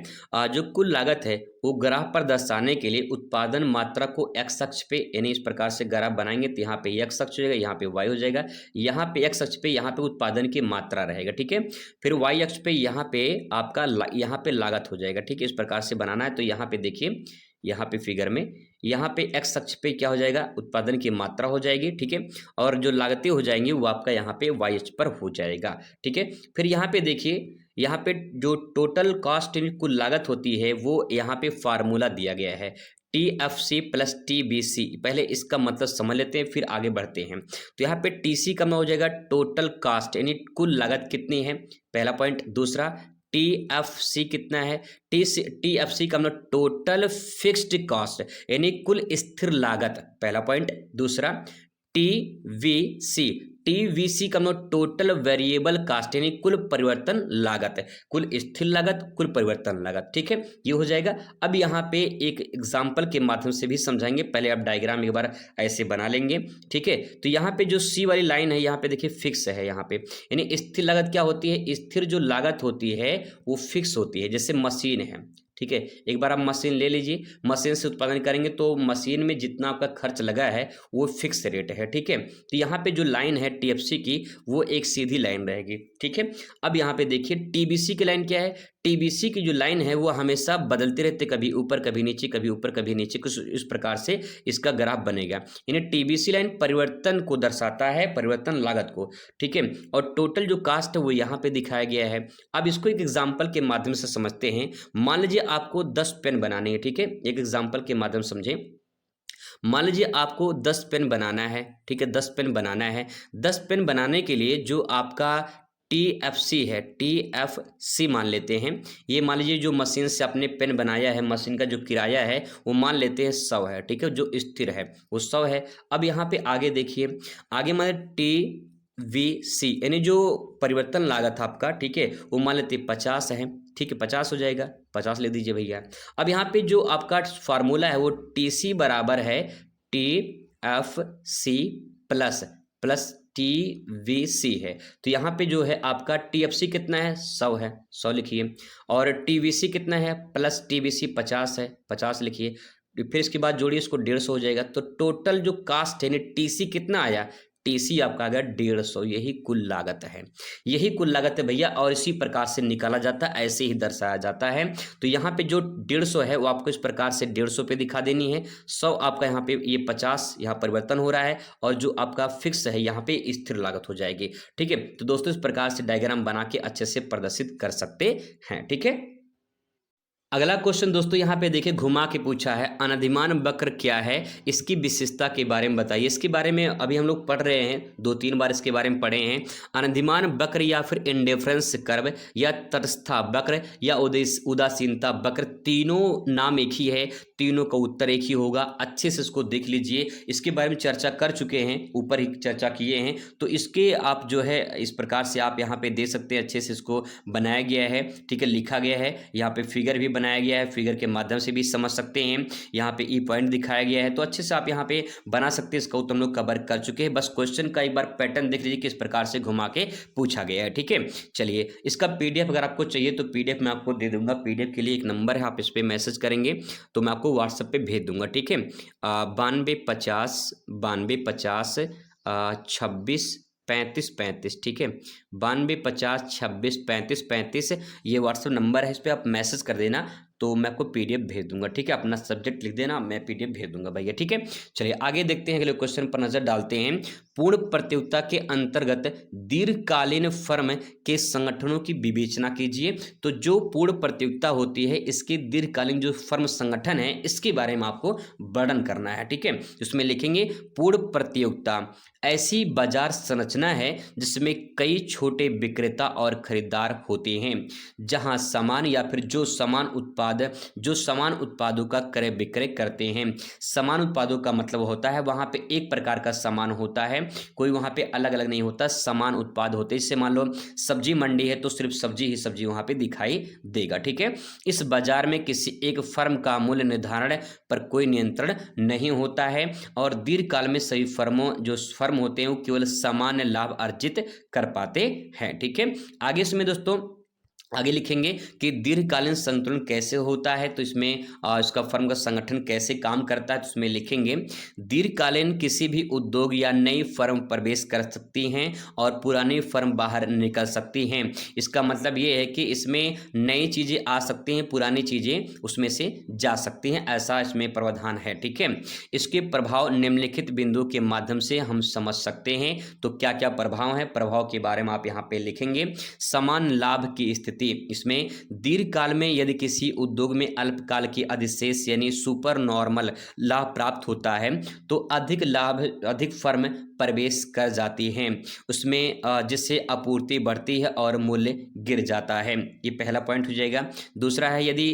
जो कुल लागत है वो ग्राफ पर दर्शाने के लिए उत्पादन मात्रा को एक्स अक्ष पे, यानी इस प्रकार से ग्राफ बनाएंगे तो यहाँ पे एक्स अक्ष हो जाएगा, यहाँ पे वाई हो जाएगा, यहाँ पे एक्स अक्ष पे यहाँ पे उत्पादन की मात्रा रहेगा। ठीक है, फिर वाई अक्ष पे यहाँ पे आपका यहाँ पे लागत हो जाएगा। ठीक है, इस प्रकार से बनाना है। तो यहाँ पे देखिए, यहाँ पे फिगर में यहाँ पे एक्स अक्ष पे क्या हो जाएगा, उत्पादन की मात्रा हो जाएगी। ठीक है, और जो लागतें हो जाएंगी वो आपका यहाँ पे वाई अक्ष पर हो जाएगा। ठीक है, फिर यहाँ पे देखिए, यहाँ पे जो टोटल कॉस्ट कुल लागत होती है वो यहाँ पे फार्मूला दिया गया है, TFC प्लस TBC। पहले इसका मतलब समझ लेते हैं फिर आगे बढ़ते हैं। तो यहाँ पे TC का मतलब हो जाएगा टोटल कास्ट, यानी कुल लागत कितनी है, पहला पॉइंट। दूसरा TFC कितना है, TFC का मतलब टोटल फिक्स्ड कॉस्ट, यानी कुल स्थिर लागत, पहला पॉइंट। दूसरा TVC का मतलब टोटल वेरिएबल कास्ट, यानी कुल परिवर्तन लागत, कुल स्थिर लागत, कुल परिवर्तन लागत। ठीक है, ये हो जाएगा। अब यहाँ पे एक एग्जांपल के माध्यम से भी समझाएंगे, पहले आप डायग्राम एक बार ऐसे बना लेंगे। ठीक है, तो यहाँ पे जो C वाली लाइन है यहाँ पे देखिए फिक्स है, यहाँ पे यानी स्थिर लागत क्या होती है, स्थिर जो लागत होती है वो फिक्स होती है। जैसे मशीन है, ठीक है, एक बार आप मशीन ले लीजिए, मशीन से उत्पादन करेंगे तो मशीन में जितना आपका खर्च लगा है वो फिक्स रेट है। ठीक है, तो यहाँ पे जो लाइन है TFC की वो एक सीधी लाइन रहेगी। ठीक है, अब यहाँ पे देखिए TBC की लाइन क्या है, TBC की जो लाइन है वो हमेशा बदलते रहते, कभी ऊपर कभी नीचे, कभी ऊपर कभी नीचे, कुछ इस प्रकार से इसका ग्राफ बनेगा। यानी TBC लाइन परिवर्तन को दर्शाता है, परिवर्तन लागत को। ठीक है, और टोटल जो कास्ट है वो यहाँ पे दिखाया गया है। अब इसको एक एग्जाम्पल के माध्यम से समझते हैं। मान लीजिए आपको 10 पेन बनाने हैं। ठीक है, एक एग्जाम्पल के माध्यम से समझें। मान लीजिए आपको 10 पेन बनाना है। ठीक है, 10 पेन बनाना है। 10 पेन बनाने के लिए जो आपका TFC है, TFC मान लेते हैं, ये मान लीजिए जो मशीन से आपने पेन बनाया है, मशीन का जो किराया है वो मान लेते हैं 100 है। ठीक है, जो स्थिर है वो 100 है। अब यहाँ पे आगे देखिए, आगे मान TVC यानी जो परिवर्तन लागत आपका, ठीक है, वो मान लेते 50 है। ठीक है, 50 हो जाएगा, 50 ले दीजिए भैया। अब यहाँ पे जो आपका फार्मूला है वो TC बराबर है TFC प्लस TVC है। तो यहाँ पे जो है आपका TFC कितना है, 100 है, 100 लिखिए। और TVC कितना है, प्लस TVC 50 है, 50 लिखिए। फिर इसके बाद जोड़िए, इसको 150 हो जाएगा। तो टोटल जो कास्ट है TC कितना आया, टीसी आपका आ गया 150, यही कुल लागत है, यही कुल लागत है भैया। और इसी प्रकार से निकाला जाता है, ऐसे ही दर्शाया जाता है। तो यहाँ पे जो 150 है वो आपको इस प्रकार से 150 पे दिखा देनी है। 100 आपका यहाँ पे ये 50 यहाँ परिवर्तन हो रहा है, और जो आपका फिक्स है यहाँ पे स्थिर लागत हो जाएगी। ठीक है, तो दोस्तों इस प्रकार से डायग्राम बना के अच्छे से प्रदर्शित कर सकते हैं। ठीक है, अगला क्वेश्चन दोस्तों यहाँ पे देखिए घुमा के पूछा है, अनधिमान वक्र क्या है, इसकी विशेषता के बारे में बताइए। इसके बारे में अभी हम लोग पढ़ रहे हैं, 2-3 बार इसके बारे में पढ़े हैं। अनधिमान वक्र या फिर इंडिफरेंस कर्व या तटस्था वक्र या उदासीनता वक्र, तीनों नाम एक ही है, तीनों का उत्तर एक ही होगा। अच्छे से इसको देख लीजिए, इसके बारे में चर्चा कर चुके हैं, ऊपर ही चर्चा किए हैं। तो इसके आप जो है इस प्रकार से आप यहाँ पे दे सकते हैं, अच्छे से इसको बनाया गया है। ठीक है, लिखा गया है, यहाँ पे फिगर भी बनाया गया है, फिगर के माध्यम से भी समझ सकते हैं। यहाँ पे ई पॉइंट दिखाया गया है, तो अच्छे से आप यहाँ पे बना सकते हैं। इसका उत्तर हम लोग कवर कर चुके हैं, बस क्वेश्चन का एक बार पैटर्न देख लीजिए किस प्रकार से घुमा के पूछा गया है। ठीक है, चलिए इसका पीडीएफ अगर आपको चाहिए तो पीडीएफ मैं आपको दे दूंगा। पीडीएफ के लिए एक नंबर है, आप इस पर मैसेज करेंगे तो मैं आपको व्हाट्सएप पे भेज दूंगा। ठीक है, 9250 26 35 35। ठीक है, 9250 26 35 35 ये व्हाट्सएप नंबर है, इस पर आप मैसेज कर देना तो मैं आपको पीडीएफ भेज दूंगा। ठीक है, अपना सब्जेक्ट लिख देना, मैं पीडीएफ भेज दूंगा भैया। ठीक है, चलिए आगे देखते हैं, अगले क्वेश्चन पर नजर डालते हैं। पूर्ण प्रतियोगिता के अंतर्गत दीर्घकालीन फर्म के संगठनों की विवेचना कीजिए। तो जो पूर्ण प्रतियोगिता होती है, इसके दीर्घकालीन जो फर्म संगठन है, इसके बारे में आपको वर्णन करना है। ठीक है, इसमें लिखेंगे पूर्ण प्रतियोगिता ऐसी बाजार संरचना है जिसमें कई छोटे विक्रेता और खरीदार होते हैं, जहां समान या फिर जो समान उत्पादों का क्रय विक्रय करते हैं। समान उत्पादों का मतलब होता है वहां पे एक प्रकार का सामान होता है, कोई वहां पे अलग अलग नहीं होता, समान उत्पाद होते हैं। जैसे मान लो सब्जी मंडी है तो सिर्फ सब्जी ही सब्जी वहां पे दिखाई देगा। ठीक है, इस बाजार में किसी एक फर्म का मूल्य निर्धारण पर कोई नियंत्रण नहीं होता है, और दीर्घकाल में सभी फर्म होते हैं वो केवल सामान्य लाभ अर्जित कर पाते हैं। ठीक है, आगे इसमें दोस्तों आगे लिखेंगे कि दीर्घकालीन संतुलन कैसे होता है, तो इसमें इसका फर्म का संगठन कैसे काम करता है, तो इसमें लिखेंगे दीर्घकालीन किसी भी उद्योग या नई फर्म प्रवेश कर सकती हैं और पुरानी फर्म बाहर निकल सकती हैं। इसका मतलब ये है कि इसमें नई चीज़ें आ सकती हैं, पुरानी चीज़ें उसमें से जा सकती हैं, ऐसा इसमें प्रावधान है। ठीक है, इसके प्रभाव निम्नलिखित बिंदुओं के माध्यम से हम समझ सकते हैं। तो क्या क्या प्रभाव है, प्रभाव के बारे में आप यहाँ पे लिखेंगे। समान लाभ की स्थिति, इसमें दीर्घकाल में यदि किसी उद्योग में अल्पकाल की अधिशेष यानी सुपर नॉर्मल लाभ प्राप्त होता है तो अधिक फर्म प्रवेश कर जाती हैं उसमें, जिससे आपूर्ति बढ़ती है और मूल्य गिर जाता है। ये पहला पॉइंट हो जाएगा। दूसरा है यदि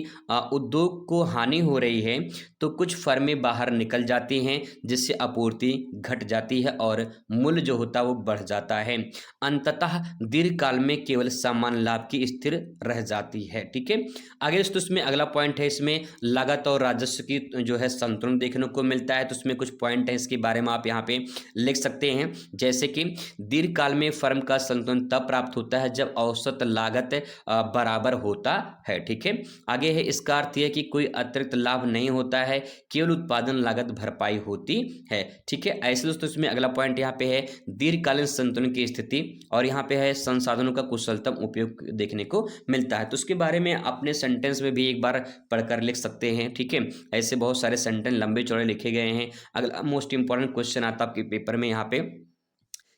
उद्योग को हानि हो रही है तो कुछ फर्में बाहर निकल जाती हैं, जिससे आपूर्ति घट जाती है और मूल्य जो होता है वो बढ़ जाता है। अंततः दीर्घकाल में केवल समान लाभ की स्थिर रह जाती है। ठीक है, आगे दोस्तों इसमें अगला पॉइंट है, इसमें लागत और राजस्व की जो है संतुलन देखने को मिलता है। तो इसमें कुछ पॉइंट है, इसके बारे में आप यहाँ पे लिख सकते हैं, जैसे कि दीर्घकाल में फर्म का संतुलन तब प्राप्त होता है जब औसत लागत बराबर होता है। ठीक है, आगे है इसका अर्थ यह कि कोई अतिरिक्त लाभ नहीं होता है, केवल उत्पादन लागत भरपाई होती है। ठीक है, ऐसे दोस्तों इसमें अगला पॉइंट यहाँ पे है दीर्घकालीन संतुलन की स्थिति, और यहाँ पे है संसाधनों का कुशलतम उपयोग देखने को मिलता है। तो उसके बारे में अपने सेंटेंस में भी एक बार पढ़कर लिख सकते हैं। ठीक है, ऐसे बहुत सारे सेंटेंस लंबे चौड़े लिखे गए हैं। अगला मोस्ट इंपॉर्टेंट क्वेश्चन आता है आपके पेपर में, यहाँ पे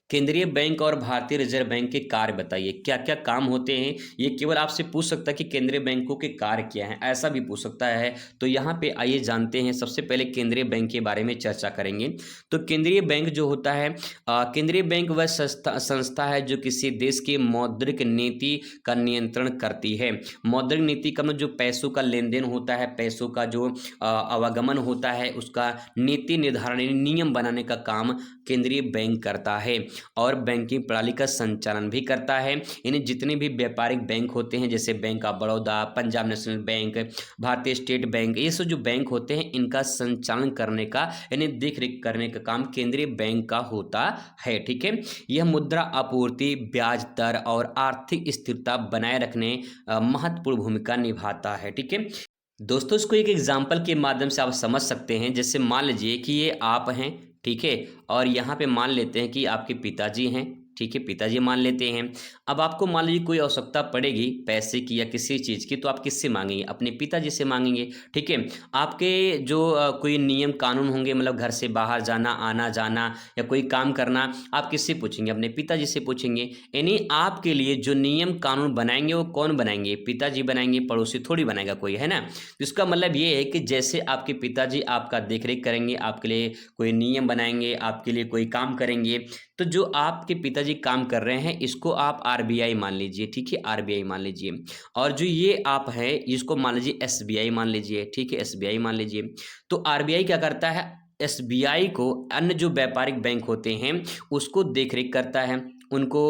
केंद्रीय बैंक और भारतीय रिजर्व बैंक के कार्य बताइए, क्या क्या काम होते हैं। ये केवल आपसे पूछ सकता है कि केंद्रीय बैंकों के कार्य क्या हैं, ऐसा भी पूछ सकता है। तो यहाँ पे आइए जानते हैं। सबसे पहले केंद्रीय बैंक के बारे में चर्चा करेंगे। तो केंद्रीय बैंक जो होता है, केंद्रीय बैंक वह संस्था है जो किसी देश की मौद्रिक नीति का नियंत्रण करती है। मौद्रिक नीति का मतलब जो पैसों का लेन देन होता है, पैसों का जो आवागमन होता है, उसका नीति निर्धारण नियम बनाने का काम केंद्रीय बैंक करता है, और बैंकिंग प्रणाली का संचालन भी करता है। इन्हें जितने भी व्यापारिक बैंक होते हैं, जैसे bank of Baroda, Punjab national bank, भारतीय स्टेट बैंक, ये सब जो बैंक होते हैं इनका संचालन करने का, इन्हें देख रेख करने का काम केंद्रीय बैंक का होता है। ठीक है, यह मुद्रा आपूर्ति, ब्याज दर और आर्थिक स्थिरता बनाए रखने महत्वपूर्ण भूमिका निभाता है। ठीक है दोस्तों, इसको एक एग्जाम्पल के माध्यम से आप समझ सकते हैं। जैसे मान लीजिए कि ये आप हैं, ठीक है। और यहाँ पे मान लेते हैं कि आपके पिताजी हैं, ठीक है, पिताजी मान लेते हैं। अब आपको मान लीजिए कोई आवश्यकता पड़ेगी पैसे की या किसी चीज़ की, तो आप किससे मांगेंगे? अपने पिताजी से मांगेंगे, ठीक है। आपके जो कोई नियम कानून होंगे, मतलब घर से बाहर जाना, आना जाना या कोई काम करना, आप किससे पूछेंगे? अपने पिताजी से पूछेंगे। यानी आपके लिए जो नियम कानून बनाएंगे वो कौन बनाएंगे? पिताजी बनाएंगे, पड़ोसी थोड़ी बनाएगा कोई, है ना। तो इसका मतलब ये है कि जैसे आपके पिताजी आपका देख रेख करेंगे, आपके लिए कोई नियम बनाएंगे, आपके लिए कोई काम करेंगे, तो जो आपके पिताजी काम कर रहे हैं इसको आप आरबीआई मान लीजिए, ठीक है, आरबीआई मान लीजिए। और जो ये आप है इसको मान लीजिए एसबीआई मान लीजिए, ठीक है, एसबीआई मान लीजिए। तो आरबीआई क्या करता है? एसबीआई को अन्य जो व्यापारिक बैंक होते हैं उसको देखरेख करता है, उनको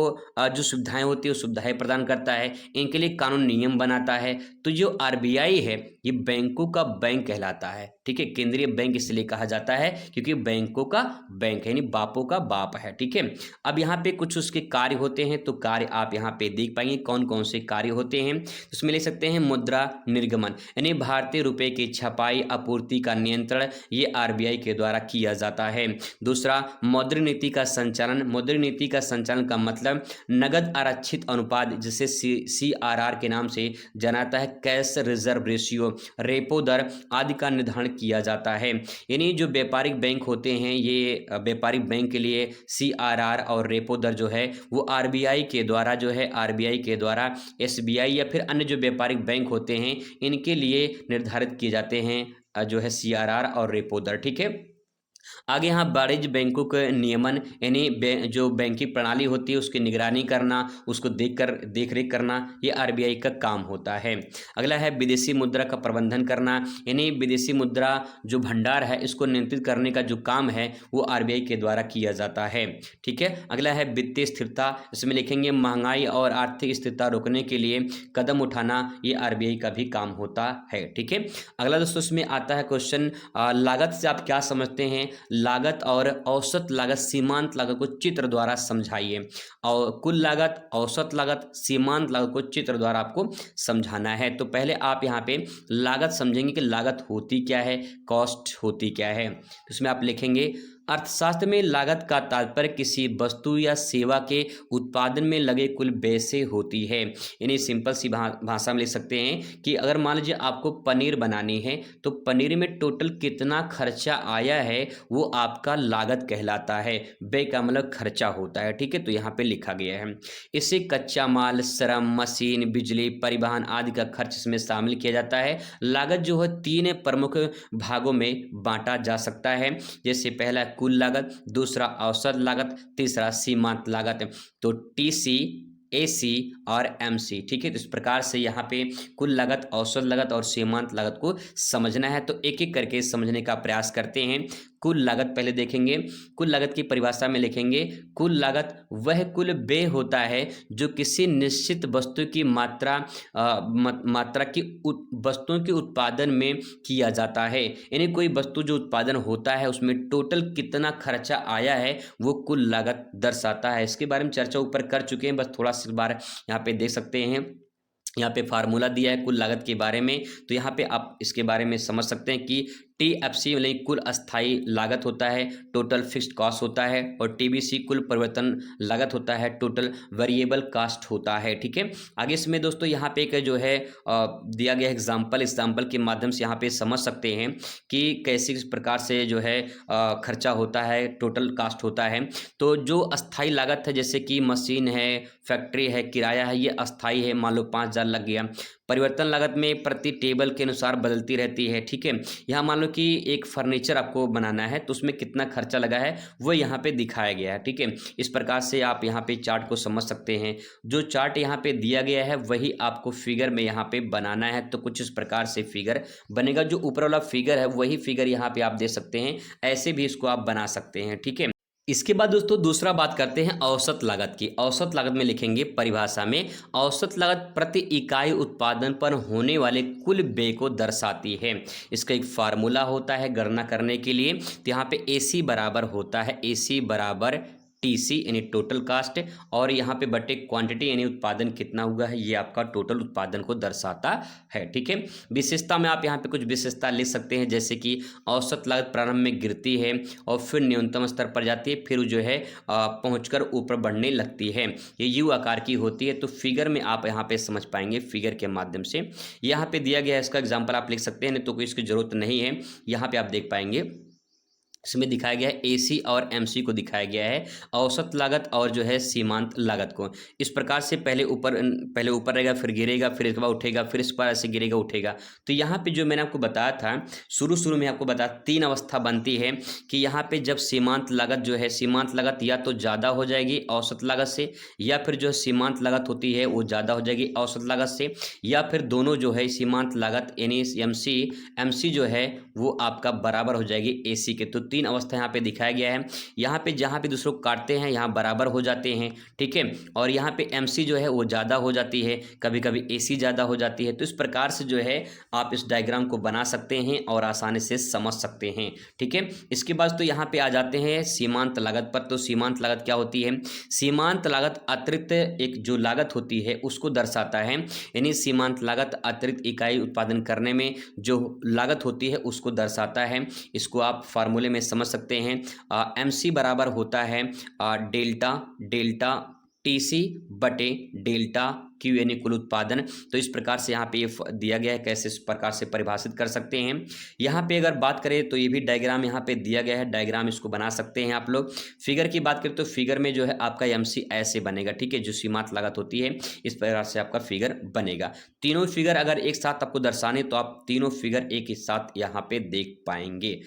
जो सुविधाएं होती है वो सुविधाएं प्रदान करता है, इनके लिए कानून नियम बनाता है। तो जो आरबीआई है ये बैंकों का बैंक कहलाता है, ठीक है, केंद्रीय बैंक इसलिए कहा जाता है क्योंकि बैंकों का बैंक है, यानी बापों का बाप है, ठीक है। अब यहाँ पे कुछ उसके कार्य होते हैं, तो कार्य आप यहाँ पे देख पाएंगे कौन कौन से कार्य होते हैं। इसमें ले सकते हैं मुद्रा निर्गमन, यानी भारतीय रुपए की छपाई आपूर्ति का नियंत्रण ये आरबीआई के द्वारा किया जाता है। दूसरा मौद्रिक नीति का संचालन, मौद्रिक नीति का संचालन का मतलब नगद आरक्षित अनुपात जिसे CRR के नाम से जाना जाता है, कैश रिजर्व रेशियो, रेपो दर आदि का निर्धारण किया जाता है। यानी जो व्यापारिक बैंक होते हैं ये व्यापारिक बैंक के लिए CRR और रेपो दर जो है वो आरबीआई के द्वारा जो है, आरबीआई के द्वारा एसबीआई या फिर अन्य जो व्यापारिक बैंक होते हैं इनके लिए निर्धारित किए जाते हैं जो है CRR और रेपो दर, ठीक है। आगे यहाँ वाणिज्य बैंकों के नियमन, यानी जो बैंकिंग प्रणाली होती है उसकी निगरानी करना, उसको देख रेख करना, ये आरबीआई का काम होता है। अगला है विदेशी मुद्रा का प्रबंधन करना, यानी विदेशी मुद्रा जो भंडार है इसको नियंत्रित करने का जो काम है वो आरबीआई के द्वारा किया जाता है, ठीक है। अगला है वित्तीय स्थिरता, इसमें लिखेंगे महंगाई और आर्थिक स्थिरता रोकने के लिए कदम उठाना, ये आरबीआई का भी काम होता है, ठीक है। अगला दोस्तों इसमें आता है क्वेश्चन, लागत से आप क्या समझते हैं? लागत और औसत लागत, सीमांत लागत को चित्र द्वारा समझाइए। और कुल लागत, औसत लागत, सीमांत लागत को चित्र द्वारा आपको समझाना है। तो पहले आप यहाँ पे लागत समझेंगे कि लागत होती क्या है, कॉस्ट होती क्या है। तो इसमें आप लिखेंगे अर्थशास्त्र में लागत का तात्पर्य किसी वस्तु या सेवा के उत्पादन में लगे कुल व्यय से होती है। यानी सिंपल सी भाषा में लिख सकते हैं कि अगर मान लीजिए आपको पनीर बनानी है तो पनीर में टोटल कितना खर्चा आया है वो आपका लागत कहलाता है, व्यय का मतलब खर्चा होता है, ठीक है। तो यहाँ पे लिखा गया है। इससे कच्चा माल, श्रम, मशीन, बिजली, परिवहन आदि का खर्च इसमें शामिल किया जाता है। लागत जो है 3 प्रमुख भागों में बांटा जा सकता है, जैसे पहला कुल लागत, दूसरा औसत लागत, तीसरा सीमांत लागत। तो TC, AC और MC, ठीक है। तो इस प्रकार से यहाँ पे कुल लागत, औसत लागत और सीमांत लागत को समझना है। तो एक एक करके समझने का प्रयास करते हैं। कुल लागत पहले देखेंगे, कुल लागत की परिभाषा में लिखेंगे कुल लागत वह कुल व्यय होता है जो किसी निश्चित वस्तु की वस्तुओं के उत्पादन में किया जाता है। यानी कोई वस्तु जो उत्पादन होता है उसमें टोटल कितना खर्चा आया है वो कुल लागत दर्शाता है। इसके बारे में चर्चा ऊपर कर चुके हैं, बस थोड़ा सी बार यहाँ पे देख सकते हैं। यहाँ पे फार्मूला दिया है कुल लागत के बारे में, तो यहाँ पे आप इसके बारे में समझ सकते हैं कि TFC मतलब कुल अस्थाई लागत होता है, टोटल फिक्स्ड कॉस्ट होता है, और TBC कुल परिवर्तन लागत होता है, टोटल वेरिएबल कास्ट होता है, ठीक है। आगे इसमें दोस्तों यहाँ पे एक जो है दिया गया एग्जाम्पल के माध्यम से यहाँ पे समझ सकते हैं कि कैसे किस प्रकार से जो है खर्चा होता है, टोटल कास्ट होता है। तो जो अस्थाई लागत है जैसे कि मशीन है, फैक्ट्री है, किराया है, ये अस्थाई है, मान लो 5,000 लग गया। परिवर्तन लागत में प्रति टेबल के अनुसार बदलती रहती है, ठीक है। यहाँ मान लो कि एक फर्नीचर आपको बनाना है तो उसमें कितना खर्चा लगा है वो यहाँ पे दिखाया गया है, ठीक है। इस प्रकार से आप यहाँ पे चार्ट को समझ सकते हैं। जो चार्ट यहाँ पे दिया गया है वही आपको फिगर में यहाँ पे बनाना है, तो कुछ इस प्रकार से फिगर बनेगा। जो ऊपर वाला फिगर है वही फिगर यहाँ पे आप दे सकते हैं, ऐसे भी इसको आप बना सकते हैं, ठीक है। इसके बाद दोस्तों दूसरा बात करते हैं औसत लागत की। औसत लागत में लिखेंगे परिभाषा में औसत लागत प्रति इकाई उत्पादन पर होने वाले कुल व्यय को दर्शाती है। इसका एक फार्मूला होता है गणना करने के लिए। तो यहाँ पे AC बराबर होता है AC बराबर टीसी यानी टोटल कास्ट, और यहाँ पे बटे क्वांटिटी यानी उत्पादन कितना हुआ है, ये आपका टोटल उत्पादन को दर्शाता है। ठीक है, विशेषता में आप यहाँ पे कुछ विशेषता लिख सकते हैं, जैसे कि औसत लागत प्रारंभ में गिरती है और फिर न्यूनतम स्तर पर जाती है, फिर जो है पहुंचकर ऊपर बढ़ने लगती है, ये यू आकार की होती है। तो फिगर में आप यहाँ पे समझ पाएंगे, फिगर के माध्यम से यहाँ पे दिया गया है, इसका एग्जाम्पल आप लिख सकते हैं, नहीं तो कोई इसकी जरूरत नहीं है। यहाँ पे आप देख पाएंगे इसमें दिखाया गया है एसी और एमसी को दिखाया गया है, औसत लागत और जो है सीमांत लागत को। इस प्रकार से पहले ऊपर रहेगा, फिर गिरेगा, फिर इसके बाद उठेगा, फिर इस पर ऐसे गिरेगा उठेगा। तो यहाँ पे जो मैंने आपको बताया था शुरू में आपको बताया 3 अवस्था बनती है कि यहाँ पे जब सीमांत लागत जो है, सीमांत लागत या तो ज़्यादा हो जाएगी औसत लागत से, या फिर जो सीमांत लागत होती है वो ज़्यादा हो जाएगी औसत लागत से, या फिर दोनों जो है सीमांत लागत यानी एमसी जो है वो आपका बराबर हो जाएगी एसी के। तो 3 अवस्था यहाँ पे दिखाया गया है। यहाँ पे जहाँ पे दूसरों को काटते हैं यहाँ बराबर हो जाते हैं, ठीक है, और यहाँ पे एमसी जो है वो ज़्यादा हो जाती है, कभी कभी एसी ज़्यादा हो जाती है। तो इस प्रकार से जो है आप इस डायग्राम को बना सकते हैं और आसानी से समझ सकते हैं। ठीक है, इसके बाद तो यहाँ पे आ जाते हैं सीमांत लागत पर। तो सीमांत लागत क्या होती है? सीमांत लागत अतिरिक्त एक जो लागत होती है उसको दर्शाता है, यानी सीमांत लागत अतिरिक्त इकाई उत्पादन करने में जो लागत होती है उसको दर्शाता है। इसको आप फार्मूले में समझ सकते हैं। एमसी बराबर होता है डेल्टा टीसी बटे डेल्टा क्यू यानी कुल उत्पादन। तो इस प्रकार से यहाँ पे ये दिया गया है, कैसे इस प्रकार से परिभाषित कर सकते हैं। यहाँ पे अगर बात करें तो ये भी डायग्राम यहाँ पे दिया गया है, डायग्राम इसको बना सकते हैं आप लोग। फिगर की बात करें तो फिगर में जो है आपका एमसी ऐसे बनेगा, ठीक है, जो सीमांत लागत होती है इस प्रकार से आपका फिगर बनेगा। तीनों फिगर अगर एक साथ आपको दर्शाने तो आप तीनों फिगर एक ही साथ यहाँ पे देख पाएंगे।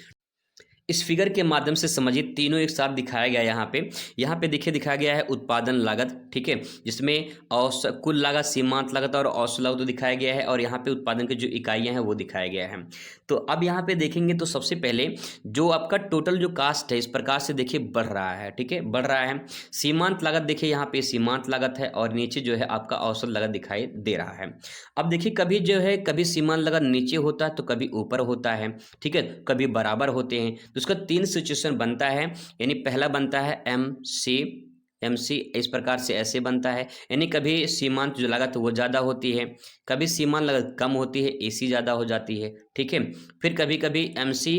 इस फिगर के माध्यम से समझिए, तीनों एक साथ दिखाया गया है। यहाँ पे देखिए दिखाया गया है उत्पादन लागत, ठीक है, जिसमें कुल लागत, सीमांत लागत और औसत लागत दिखाया गया है, और यहाँ पे उत्पादन की जो इकाइयाँ हैं वो दिखाया गया है। तो अब यहाँ पे देखेंगे तो सबसे पहले जो आपका टोटल जो कास्ट है इस प्रकार से देखिए बढ़ रहा है, ठीक है, बढ़ रहा है। सीमांत लागत देखिए यहाँ पे सीमांत लागत है और नीचे जो है आपका औसत लागत दिखाई दे रहा है। अब देखिए कभी जो है कभी सीमांत लागत नीचे होता है तो कभी ऊपर होता है, ठीक है, कभी बराबर होते हैं। तो उसका 3 सिचुएशन बनता है, यानी पहला बनता है एमसी इस प्रकार से ऐसे बनता है, यानी कभी सीमांत जो लागत वो ज़्यादा होती है, कभी सीमांत लागत कम होती है, एसी ज़्यादा हो जाती है, ठीक है, फिर कभी कभी एमसी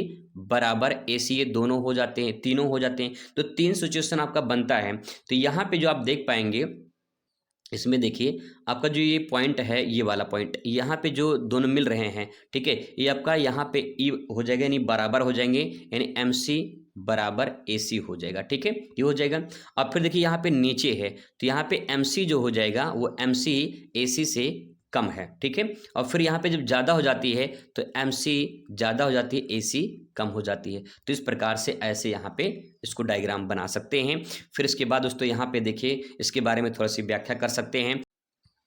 बराबर एसी, ये दोनों हो जाते हैं, तीनों हो जाते हैं। तो 3 सिचुएशन आपका बनता है। तो यहाँ पे जो आप देख पाएंगे इसमें देखिए आपका जो ये पॉइंट है, ये वाला पॉइंट यहाँ पे जो दोनों मिल रहे हैं, ठीक है, ये आपका यहाँ पे ई हो जाएगा, यानी बराबर हो जाएंगे, यानी एमसी बराबर एसी हो जाएगा, ठीक है, ये हो जाएगा। अब फिर देखिए यहाँ पे नीचे है तो यहाँ पे एमसी जो हो जाएगा वो एमसी एसी से कम है, ठीक है, और फिर यहाँ पे जब ज़्यादा हो जाती है तो एमसी ज़्यादा हो जाती है, एसी कम हो जाती है। तो इस प्रकार से ऐसे यहाँ पे इसको डायग्राम बना सकते हैं। फिर इसके बाद दोस्तों यहाँ पे देखिए इसके बारे में थोड़ा सी व्याख्या कर सकते हैं।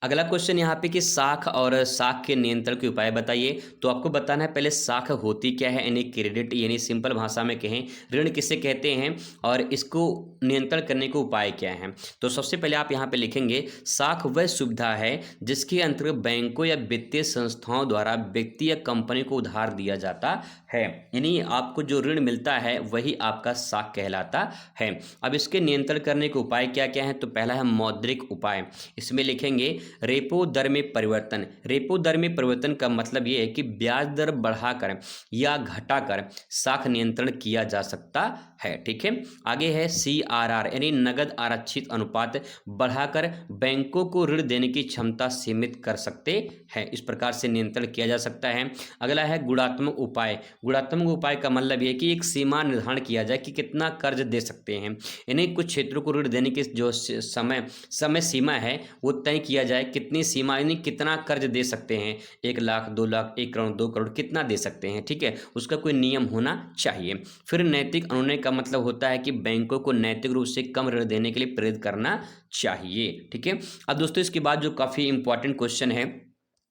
अगला क्वेश्चन यहाँ पे कि साख और साख के नियंत्रण के उपाय बताइए। तो आपको बताना है पहले साख होती क्या है, यानी क्रेडिट, यानी सिंपल भाषा में कहें ऋण किसे कहते हैं और इसको नियंत्रण करने के उपाय क्या हैं। तो सबसे पहले आप यहाँ पे लिखेंगे साख वह सुविधा है जिसके अंतर्गत बैंकों या वित्तीय संस्थाओं द्वारा व्यक्ति या कंपनी को उधार दिया जाता है, यानी आपको जो ऋण मिलता है वही आपका साख कहलाता है। अब इसके नियंत्रण करने के उपाय क्या क्या हैं। तो पहला है मौद्रिक उपाय, इसमें लिखेंगे रेपो दर में परिवर्तन। रेपो दर में परिवर्तन का मतलब ये है कि ब्याज दर बढ़ाकर या घटाकर साख नियंत्रण किया जा सकता है, ठीक है। आगे है CRR यानी नगद आरक्षित अनुपात, बढ़ाकर बैंकों को ऋण देने की क्षमता सीमित कर सकते हैं, इस प्रकार से नियंत्रण किया जा सकता है। अगला है गुणात्मक उपाय। गुणात्मक उपाय का मतलब ये कि एक सीमा निर्धारण किया जाए कि कितना कर्ज दे सकते हैं, यानी कुछ क्षेत्रों को ऋण देने की जो समय सीमा है वो तय किया जाए, कितनी सीमा यानी कितना कर्ज दे सकते हैं, 1 लाख 2 लाख 1 करोड़ 2 करोड़ कितना दे सकते हैं, ठीक है, उसका कोई नियम होना चाहिए। फिर नैतिक अनुनय का मतलब होता है कि बैंकों को नैतिक रूप से कम ऋण देने के लिए प्रेरित करना चाहिए, ठीक है। अब दोस्तों इसके बाद जो काफ़ी इंपॉर्टेंट क्वेश्चन है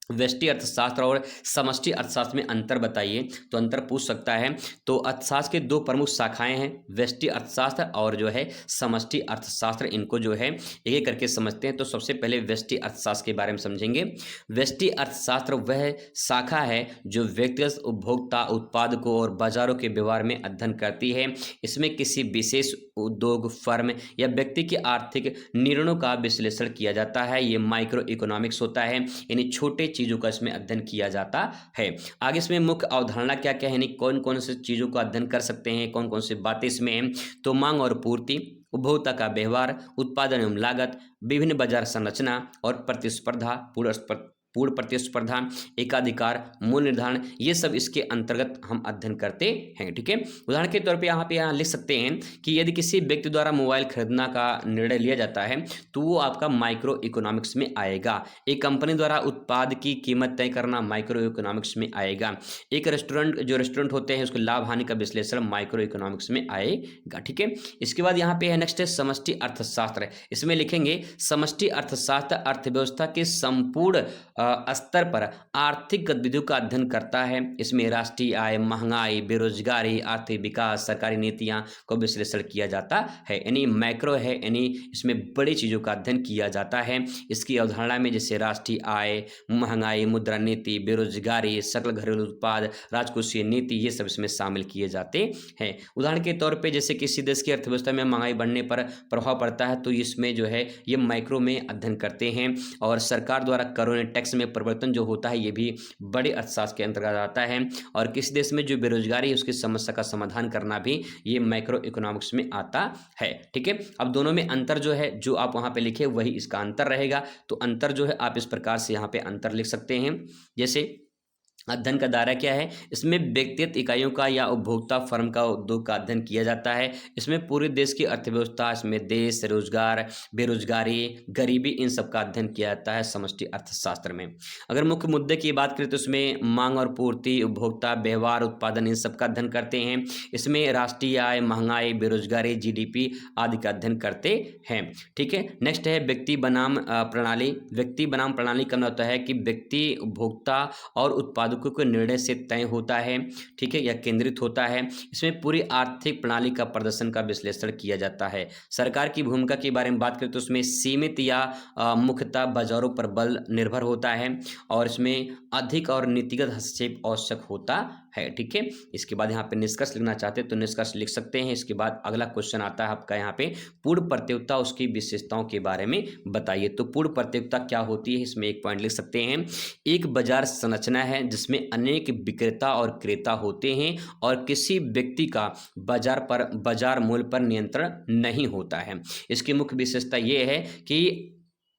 व्यष्टि अर्थशास्त्र और समष्टि अर्थशास्त्र में अंतर बताइए, तो अंतर पूछ सकता है। तो अर्थशास्त्र के दो प्रमुख शाखाएं हैं, व्यष्टि अर्थशास्त्र और जो है समष्टि अर्थशास्त्र। इनको जो है एक एक करके समझते हैं। तो सबसे पहले व्यष्टि अर्थशास्त्र के बारे में समझेंगे। व्यष्टि अर्थशास्त्र वह शाखा है जो व्यक्तिगत उपभोक्ता, उत्पादकों और बाजारों के व्यवहार में अध्ययन करती है। इसमें किसी विशेष उद्योग, फर्म या व्यक्ति के आर्थिक निर्णयों का विश्लेषण किया जाता है। ये माइक्रो इकोनॉमिक्स होता है, यानी छोटे चीज़ों का इसमें अध्ययन किया जाता है। आगे इसमें मुख्य अवधारणा क्या क्या है, यानी कौन कौन से चीज़ों का अध्ययन कर सकते हैं, कौन कौन सी बातें इसमें हैं। तो मांग और पूर्ति, उपभोक्ता का व्यवहार, उत्पादन एवं लागत, विभिन्न बाजार संरचना और प्रतिस्पर्धा, पूर्ण प्रतिस्पर्धा, एकाधिकार, मूल्य निर्धारण, ये सब इसके अंतर्गत हम अध्ययन करते हैं। ठीक है, उदाहरण के तौर पे यहाँ लिख सकते हैं कि यदि किसी व्यक्ति द्वारा मोबाइल खरीदना का निर्णय लिया जाता है तो वो आपका माइक्रो इकोनॉमिक्स में आएगा। एक कंपनी द्वारा उत्पाद की कीमत तय करना माइक्रो इकोनॉमिक्स में आएगा। एक रेस्टोरेंट होते हैं उसके लाभ हानि का विश्लेषण माइक्रो इकोनॉमिक्स में आएगा। ठीक है, इसके बाद यहाँ पे है नेक्स्ट है समष्टि अर्थशास्त्र। इसमें लिखेंगे समष्टि अर्थशास्त्र अर्थव्यवस्था के संपूर्ण स्तर पर आर्थिक गतिविधियों का अध्ययन करता है। इसमें राष्ट्रीय आय, महंगाई, बेरोजगारी, आर्थिक विकास, सरकारी नीतियां को विश्लेषण किया जाता है। यानी मैक्रो है, यानी इसमें बड़ी चीज़ों का अध्ययन किया जाता है। इसकी अवधारणा में जैसे राष्ट्रीय आय, महंगाई, मुद्रा नीति, बेरोजगारी, सकल घरेलू उत्पाद, राजकोषीय नीति, ये सब इसमें शामिल किए जाते हैं। उदाहरण के तौर पर जैसे किसी देश की अर्थव्यवस्था में महंगाई बढ़ने पर प्रभाव पड़ता है तो इसमें जो है ये माइक्रो में अध्ययन करते हैं। और सरकार द्वारा करों टैक्स में परिवर्तन जो होता है ये भी बड़े अर्थशास्त्र के अंतर्गत आता है। और किसी देश में जो बेरोजगारी है उसकी समस्या का समाधान करना भी ये माइक्रो इकोनॉमिक्स में आता है। ठीक है, अब दोनों में अंतर जो है जो आप वहां पे लिखे वही इसका अंतर रहेगा। तो अंतर जो है आप इस प्रकार से यहाँ पे अंतर लिख सकते हैं। जैसे अध्ययन का दायरा क्या है, इसमें व्यक्तिगत इकाइयों का या उपभोक्ता फर्म का उद्योग का अध्ययन किया जाता है। इसमें पूरे देश की अर्थव्यवस्था, इसमें देश, रोजगार, बेरोजगारी, गरीबी, इन सब का अध्ययन किया जाता है समष्टि अर्थशास्त्र में। अगर मुख्य मुद्दे की बात करें तो इसमें मांग और पूर्ति, उपभोक्ता व्यवहार, उत्पादन, इन सब का अध्ययन करते हैं। इसमें राष्ट्रीय आय, महंगाई, बेरोजगारी, जीडीपी आदि का अध्ययन करते हैं। ठीक है, नेक्स्ट है व्यक्ति बनाम प्रणाली। व्यक्ति बनाम प्रणाली का मतलब होता है कि व्यक्ति, उपभोक्ता और उत्पादकों के निर्णय से तय होता है। ठीक है, या केंद्रित होता है। इसमें पूरी आर्थिक प्रणाली का प्रदर्शन का विश्लेषण किया जाता है। सरकार की भूमिका के बारे में बात करें तो उसमें सीमित या मुख्यतः बाजारों पर बल निर्भर होता है और इसमें अधिक और नीतिगत हस्तक्षेप आवश्यक होता है। ठीक है, इसके बाद यहाँ पे निष्कर्ष लिखना चाहते हैं तो निष्कर्ष लिख सकते हैं। इसके बाद अगला क्वेश्चन आता है आपका यहाँ पे पूर्ण प्रतियोगिता, उसकी विशेषताओं के बारे में बताइए। तो पूर्ण प्रतियोगिता क्या होती है, इसमें एक पॉइंट लिख सकते हैं। एक बाजार संरचना है जिसमें अनेक विक्रेता और क्रेता होते हैं और किसी व्यक्ति का बाजार मूल्य पर नियंत्रण नहीं होता है। इसकी मुख्य विशेषता ये है कि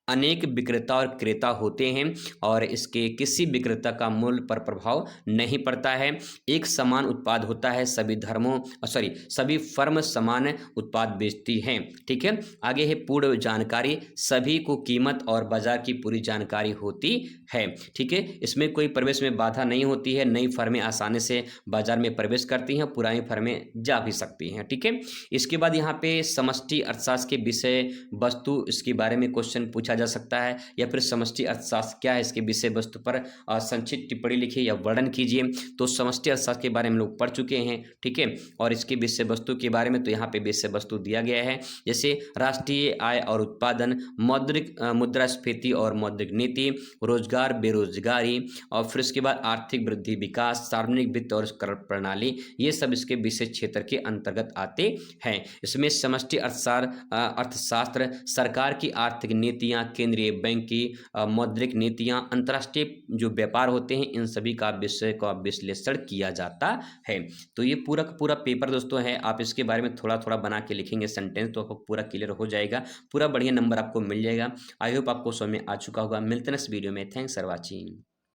अनेक विक्रेता और क्रेता होते हैं और इसके किसी विक्रेता का मूल्य पर प्रभाव नहीं पड़ता है। एक समान उत्पाद होता है, सभी फर्म समान उत्पाद बेचती हैं। ठीक है, आगे है पूर्ण जानकारी, सभी को कीमत और बाजार की पूरी जानकारी होती है। ठीक है, इसमें कोई प्रवेश में बाधा नहीं होती है। नई फर्में आसानी से बाजार में प्रवेश करती हैं, पुरानी फर्में जा भी सकती हैं। ठीक है, इसके बाद यहाँ पे समष्टि अर्थशास्त्र के विषय वस्तु, इसके बारे में क्वेश्चन पूछा जा सकता है या फिर समष्टि अर्थशास्त्र क्या है इसके विषय वस्तु पर संक्षिप्त टिप्पणी लिखिए या वर्णन कीजिए। तो समष्टि अर्थशास्त्र के बारे में लोग पढ़ चुके हैं। ठीक है, और इसके विषय वस्तु के बारे में तो यहाँ पे विषय वस्तु दिया गया है, जैसे राष्ट्रीय आय और उत्पादन, मौद्रिक मुद्रास्फीति और मौद्रिक नीति, रोजगार, बेरोजगारी, और फिर इसके बाद आर्थिक वृद्धि, विकास, सार्वजनिक वित्त और कर प्रणाली, ये सब इसके विषय क्षेत्र के अंतर्गत आते हैं। इसमें समष्टि अर्थशास्त्र सरकार की आर्थिक नीतियां, केंद्रीय बैंक की मौद्रिक नीतियां, अंतर्राष्ट्रीय जो व्यापार होते हैं, इन सभी का विषय का विश्लेषण किया जाता है। तो ये पूरा का पूरा पेपर दोस्तों है, आप इसके बारे में थोड़ा थोड़ा बना के लिखेंगे सेंटेंस तो आपको पूरा क्लियर हो जाएगा, पूरा बढ़िया नंबर आपको मिल जाएगा। आई होप आपको समझ में आ चुका होगा। मिलते हैं नेक्स्ट वीडियो में। Thanks for watching.